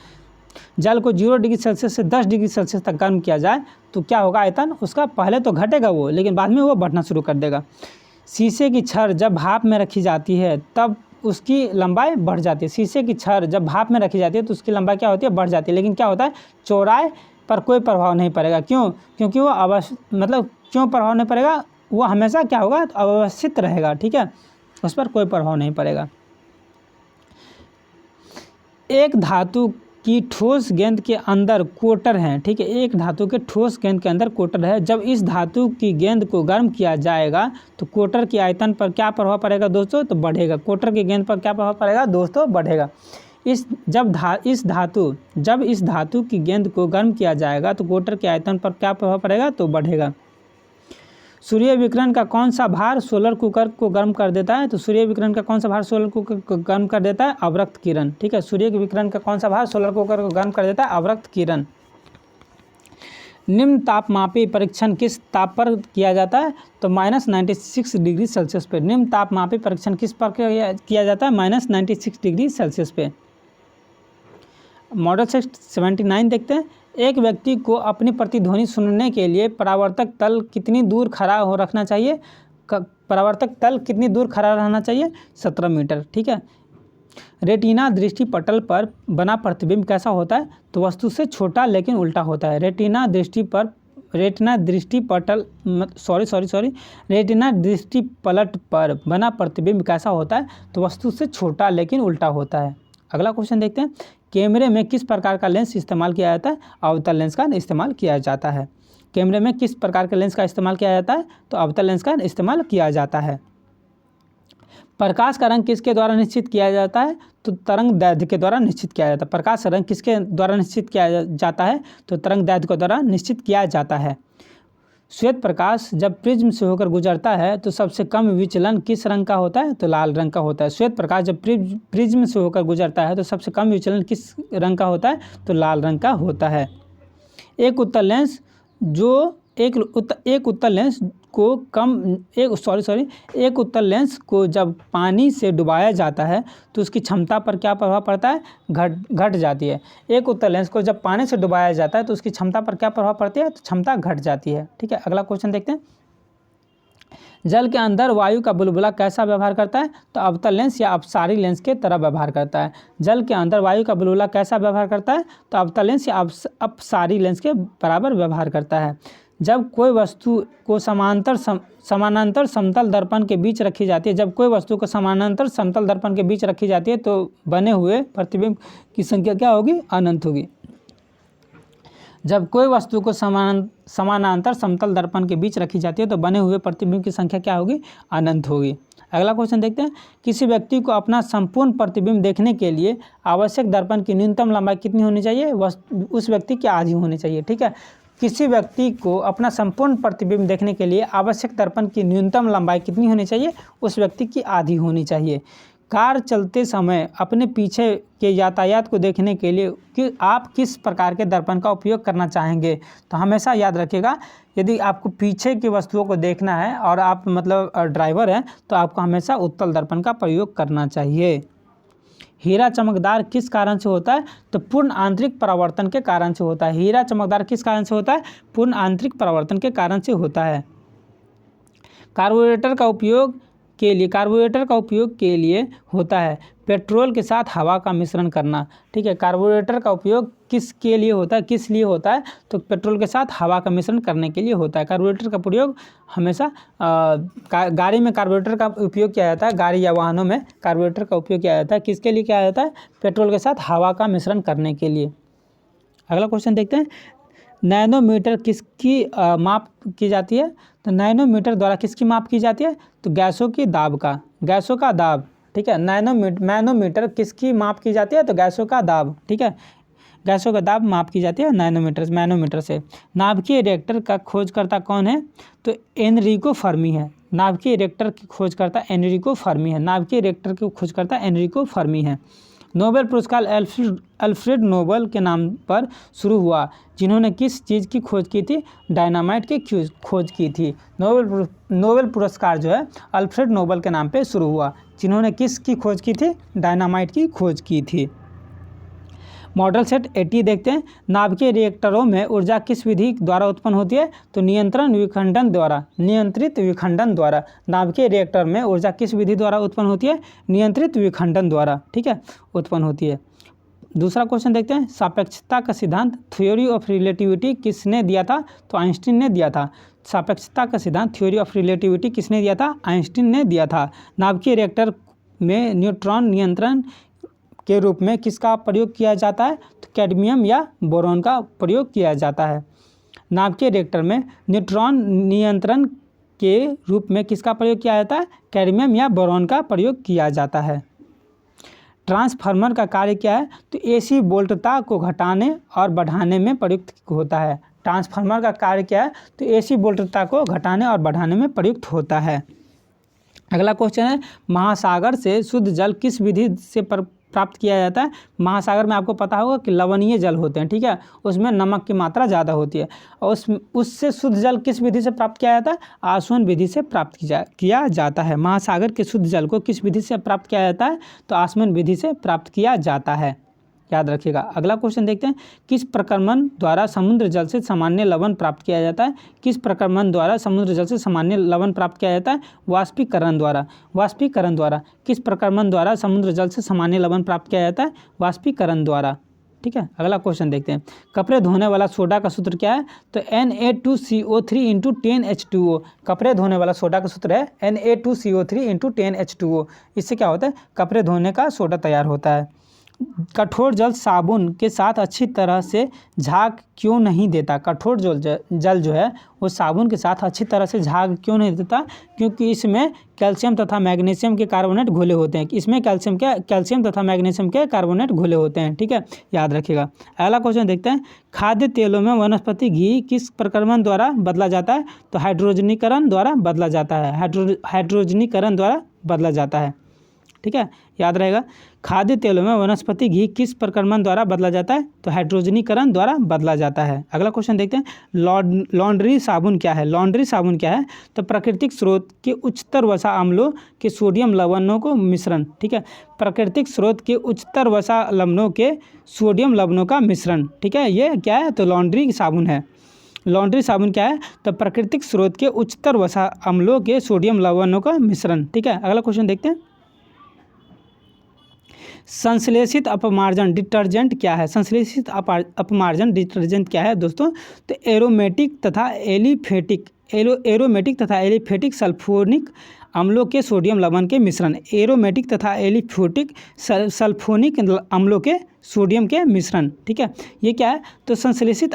जल को 0 डिग्री सेल्सियस से 10 डिग्री सेल्सियस तक गर्म किया जाए तो क्या होगा आयतन, उसका पहले तो घटेगा वो, लेकिन बाद में वो बढ़ना शुरू कर देगा। शीशे की छड़ जब भाप में रखी जाती है तब उसकी लंबाई बढ़ जाती है। शीशे की छड़ जब भाप में रखी जाती है तो उसकी लंबाई क्या होती है, बढ़ जाती है, लेकिन क्या होता है, चौड़ाई पर कोई प्रभाव नहीं पड़ेगा। क्यों, क्योंकि वो क्यों प्रभाव नहीं पड़ेगा, वो हमेशा क्या होगा, अव्यवस्थित रहेगा। ठीक है, उस पर कोई प्रभाव नहीं पड़ेगा। एक धातु की ठोस गेंद के अंदर कोटर है। ठीक है, एक धातु के ठोस गेंद के अंदर कोटर है। जब इस धातु की गेंद को गर्म किया जाएगा तो कोटर के आयतन पर क्या प्रभाव पड़ेगा दोस्तों, तो बढ़ेगा। कोटर की गेंद पर क्या प्रभाव पड़ेगा दोस्तों, बढ़ेगा। जब इस धातु की गेंद को गर्म किया जाएगा तो कोटर के आयतन पर क्या प्रभाव पड़ेगा, तो बढ़ेगा। सूर्य विकिरण का कौन सा भार सोलर कुकर को गर्म कर देता है, तो सूर्य विकिरण का कौन सा भार सोलर कुकर को गर्म कर देता है, अवरक्त किरण। ठीक है, सूर्य के विकिरण का कौन सा भार सोलर कुकर को गर्म कर देता है, अवरक्त किरण। निम्न तापमापी परीक्षण किस ताप पर किया जाता है, तो -96 डिग्री सेल्सियस पे। निम्न तापमापी परीक्षण किस पर किया जाता है, -96 डिग्री सेल्सियस पे। मॉडल सेट 79 देखते हैं। एक व्यक्ति को अपनी प्रतिध्वनि सुनने के लिए परावर्तक तल कितनी दूर खड़ा रखना चाहिए, परावर्तक तल कितनी दूर खड़ा रहना चाहिए, 17 मीटर। ठीक है, रेटिना दृष्टि पटल पर बना प्रतिबिंब कैसा होता है, तो वस्तु से छोटा लेकिन उल्टा होता है। रेटिना दृष्टि पलट पर बना प्रतिबिंब कैसा होता है, तो वस्तु से छोटा लेकिन उल्टा होता है। अगला क्वेश्चन देखते हैं, कैमरे में किस प्रकार का लेंस इस्तेमाल किया जाता है? अवतल लेंस का इस्तेमाल किया जाता है। कैमरे में किस प्रकार के लेंस का इस्तेमाल किया जाता है? तो अवतल लेंस का इस्तेमाल किया जाता है। प्रकाश का रंग किसके द्वारा निश्चित किया जाता है? तो तरंग दैर्ध्य के द्वारा निश्चित किया जाता है। प्रकाश का रंग किसके द्वारा निश्चित किया जाता है? तो तरंग दैर्ध्य के द्वारा निश्चित किया जाता है। श्वेत प्रकाश जब प्रिज्म से होकर गुजरता है तो सबसे कम विचलन किस रंग का होता है? तो लाल रंग का होता है। श्वेत प्रकाश जब प्रिज्म से होकर गुजरता है तो सबसे कम विचलन किस रंग का होता है? तो लाल रंग का होता है। एक उत्तल लेंस एक उत्तल लेंस को जब पानी से डुबाया जाता है तो उसकी क्षमता पर क्या प्रभाव पड़ता है? घट जाती है। एक उत्तल लेंस को जब पानी से डुबाया जाता है तो उसकी क्षमता पर क्या प्रभाव पड़ती है? तो क्षमता घट जाती है। ठीक है, अगला क्वेश्चन देखते हैं, जल के अंदर वायु का बुलबुला कैसा व्यवहार करता है? तो अवतल लेंस या अपसारी लेंस के तरह व्यवहार करता है। जल के अंदर वायु का बुलबुला कैसा व्यवहार करता है? तो अवतल लेंस या अपसारी लेंस के बराबर व्यवहार करता है। जब कोई वस्तु को समानांतर समतल दर्पण के बीच रखी जाती है तो बने हुए प्रतिबिंब की संख्या क्या होगी? अनंत होगी। जब कोई वस्तु को समानांतर समतल दर्पण के बीच रखी जाती है तो बने हुए प्रतिबिंब की संख्या क्या होगी? अनंत होगी। अगला क्वेश्चन देखते हैं, किसी व्यक्ति को अपना संपूर्ण प्रतिबिंब देखने के लिए आवश्यक दर्पण की न्यूनतम लंबाई कितनी होनी चाहिए? उस व्यक्ति की आधी होनी चाहिए। ठीक है, किसी व्यक्ति को अपना संपूर्ण प्रतिबिंब देखने के लिए आवश्यक दर्पण की न्यूनतम लंबाई कितनी होनी चाहिए? उस व्यक्ति की आधी होनी चाहिए। कार चलते समय अपने पीछे के यातायात को देखने के लिए कि आप किस प्रकार के दर्पण का उपयोग करना चाहेंगे? तो हमेशा याद रखिएगा, यदि आपको पीछे की वस्तुओं को देखना है और आप ड्राइवर हैं तो आपको हमेशा उत्तल दर्पण का प्रयोग करना चाहिए। हीरा चमकदार किस कारण से होता है? तो पूर्ण आंतरिक परावर्तन के कारण से होता है। हीरा चमकदार किस कारण से होता है? पूर्ण आंतरिक परावर्तन के कारण से होता है। कार्बोरेटर का उपयोग के लिए होता है पेट्रोल के साथ हवा का मिश्रण करना। ठीक है, कार्बोरेटर का उपयोग किस लिए होता है? तो पेट्रोल के साथ हवा का मिश्रण करने के लिए होता है। कार्बोरेटर का प्रयोग हमेशा गाड़ी में कार्बोरेटर का उपयोग किया जाता है। गाड़ी या वाहनों में कार्बोरेटर का उपयोग किया जाता है। किसके लिए किया जाता है? पेट्रोल के साथ हवा का मिश्रण करने के लिए। अगला क्वेश्चन देखते हैं, नैनोमीटर किसकी माप की जाती है? तो नैनोमीटर द्वारा किसकी माप की जाती है? तो गैसों का दाब। ठीक है, नैनोमीटर किसकी माप की जाती है? तो गैसों का दाब। ठीक है, गैसों का दाब माप की जाती है नैनोमीटर से। नाभिकीय रिएक्टर का खोजकर्ता कौन है? तो एनरिको फर्मी है। नाभिकीय रिएक्टर की खोजकर्ता एनरिको फर्मी है। नोबेल पुरस्कार अल्फ्रेड नोबेल के नाम पर शुरू हुआ, जिन्होंने किस चीज़ की खोज की थी? डायनामाइट की खोज की थी। नोबेल पुरस्कार जो है अल्फ्रेड नोबेल के नाम पे शुरू हुआ, जिन्होंने किस की खोज की थी? डायनामाइट की खोज की थी। मॉडल सेट 80 देखते हैं, नाभिकीय रिएक्टरों में ऊर्जा किस विधि द्वारा उत्पन्न होती है? तो नियंत्रित विखंडन द्वारा। नाभिकीय रिएक्टर में ऊर्जा किस विधि द्वारा उत्पन्न होती है? नियंत्रित विखंडन द्वारा। ठीक है, उत्पन्न होती है। दूसरा क्वेश्चन देखते हैं, सापेक्षता का सिद्धांत थ्योरी ऑफ रिलेटिविटी किसने दिया था? तो आइंस्टीन ने दिया था। सापेक्षता का सिद्धांत थ्योरी ऑफ रिलेटिविटी किसने दिया था? आइंस्टीन ने दिया था। नाभिकीय रिएक्टर में न्यूट्रॉन नियंत्रण के रूप में किसका प्रयोग किया जाता है? तो कैडमियम या बोरॉन का प्रयोग किया जाता है। नाभिकीय रिएक्टर में न्यूट्रॉन नियंत्रण के रूप में किसका प्रयोग किया जाता है? कैडमियम या बोरॉन का प्रयोग किया जाता है। ट्रांसफार्मर का कार्य क्या है? तो एसी वोल्टता को घटाने और बढ़ाने में प्रयुक्त होता है। ट्रांसफार्मर का कार्य क्या है? तो एसी वोल्टता को घटाने और बढ़ाने में प्रयुक्त होता है। अगला क्वेश्चन है, महासागर से शुद्ध जल किस विधि से प्राप्त किया जाता है? महासागर में आपको पता होगा कि लवणीय जल होते हैं। ठीक है, उसमें नमक की मात्रा ज़्यादा होती है और उससे शुद्ध जल किस विधि से प्राप्त किया जाता है? आसवन विधि से प्राप्त किया जाता है। महासागर के शुद्ध जल को किस विधि से प्राप्त किया जाता है? तो आसवन विधि से प्राप्त किया जाता है, याद रखिएगा। अगला क्वेश्चन देखते हैं, किस प्रक्रमण द्वारा समुद्र जल से सामान्य लवण प्राप्त किया जाता है? किस प्रक्रमण द्वारा समुद्र जल से सामान्य लवण प्राप्त किया जाता है? वाष्पीकरण द्वारा। किस प्रक्रमण द्वारा समुद्र जल से सामान्य लवण प्राप्त किया जाता है? वाष्पीकरण द्वारा। ठीक है, अगला क्वेश्चन देखते हैं, कपड़े धोने वाला सोडा का सूत्र क्या है? तो Na2CO3 × 10H2O। कपड़े धोने वाला सोडा का सूत्र है Na2CO3 × 10H2O। इससे क्या होता है? कपड़े धोने का सोडा तैयार होता है। कठोर जल साबुन के साथ अच्छी तरह से झाग क्यों नहीं देता? कठोर जल जो है वो साबुन के साथ अच्छी तरह से झाग क्यों नहीं देता? क्योंकि इसमें कैल्शियम तथा मैग्नीशियम के कार्बोनेट घुले होते हैं। इसमें कैल्शियम तथा मैग्नीशियम के कार्बोनेट घुले होते हैं। ठीक है, याद रखिएगा। अगला क्वेश्चन देखते हैं, खाद्य तेलों में वनस्पति घी किस प्रक्रमण द्वारा बदला जाता है? तो हाइड्रोजनीकरण द्वारा बदला जाता है। हाइड्रोजनीकरण द्वारा बदला जाता है। ठीक है, याद रहेगा। खाद्य तेलों में वनस्पति घी किस प्रक्रमण द्वारा बदला जाता है? तो हाइड्रोजनीकरण द्वारा बदला जाता है। अगला क्वेश्चन देखते हैं, लॉन्ड्री साबुन क्या है? लॉन्ड्री साबुन क्या है? तो प्राकृतिक स्रोत के उच्चतर वसा अम्लों के सोडियम लवणों को मिश्रण। ठीक है, प्राकृतिक स्रोत के उच्चतर वसा लवणों के सोडियम लवणों का मिश्रण। ठीक है, ये क्या है? तो लॉन्ड्री साबुन है। लॉन्ड्री साबुन क्या है? तो प्राकृतिक स्रोत के उच्चतर वसा अम्लों के सोडियम लवणों का मिश्रण। ठीक है, अगला क्वेश्चन देखते हैं, संश्लेषित अपमार्जन डिटर्जेंट क्या है? संश्लेषित अपमार्जन डिटर्जेंट क्या है दोस्तों? तो एरोमेटिक तथा एलिफेटिक सल्फोनिक अम्लों के सोडियम लवण के मिश्रण। एरोमेटिक तथा एलिफेटिक सल्फोनिक अम्लों के सोडियम के मिश्रण। ठीक है, ये क्या है? तो संश्लेषित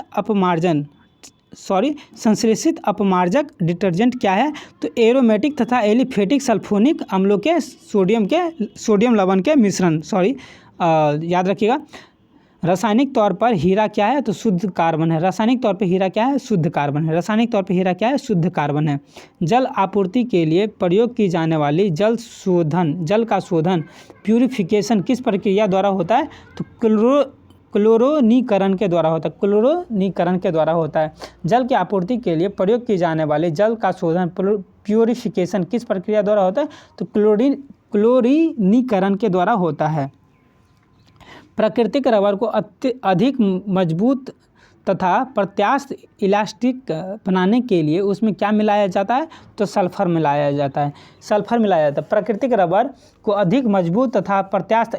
अपमार्जक डिटर्जेंट क्या है? तो एरोमेटिक तथा एलिफेटिक सल्फोनिक अम्लों के सोडियम लवण के मिश्रण। याद रखिएगा। रासायनिक तौर पर हीरा क्या है? तो शुद्ध कार्बन है। रासायनिक तौर पर हीरा क्या है? शुद्ध कार्बन है। रासायनिक तौर पर हीरा क्या है? शुद्ध कार्बन है। जल आपूर्ति के लिए प्रयोग की जाने वाली जल का शोधन प्यूरिफिकेशन किस प्रक्रिया द्वारा होता है? तो क्लोरीनीकरण के द्वारा होता है। क्लोरीनीकरण के द्वारा होता है। जल की आपूर्ति के लिए प्रयोग की जाने वाले जल का शोधन प्यूरिफिकेशन किस प्रक्रिया द्वारा होता है? तो क्लोरीनीकरण के द्वारा होता है। प्राकृतिक रबर को अधिक मजबूत तथा प्रत्यास्थ इलास्टिक बनाने के लिए उसमें क्या मिलाया जाता है? तो सल्फर मिलाया जाता है। प्राकृतिक रबर को अधिक मजबूत तथा प्रत्यास्थ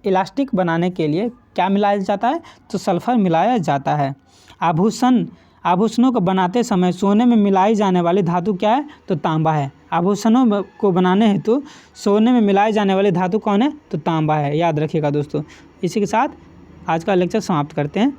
इलास्टिक बनाने के लिए क्या मिलाया जाता है? तो सल्फर मिलाया जाता है। आभूषणों को बनाते समय सोने में मिलाई जाने वाली धातु क्या है? तो तांबा है। आभूषणों को बनाने हेतु सोने में मिलाई जाने वाली धातु कौन है? तो तांबा है। याद रखिएगा दोस्तों। इसी के साथ आज का लेक्चर समाप्त करते हैं।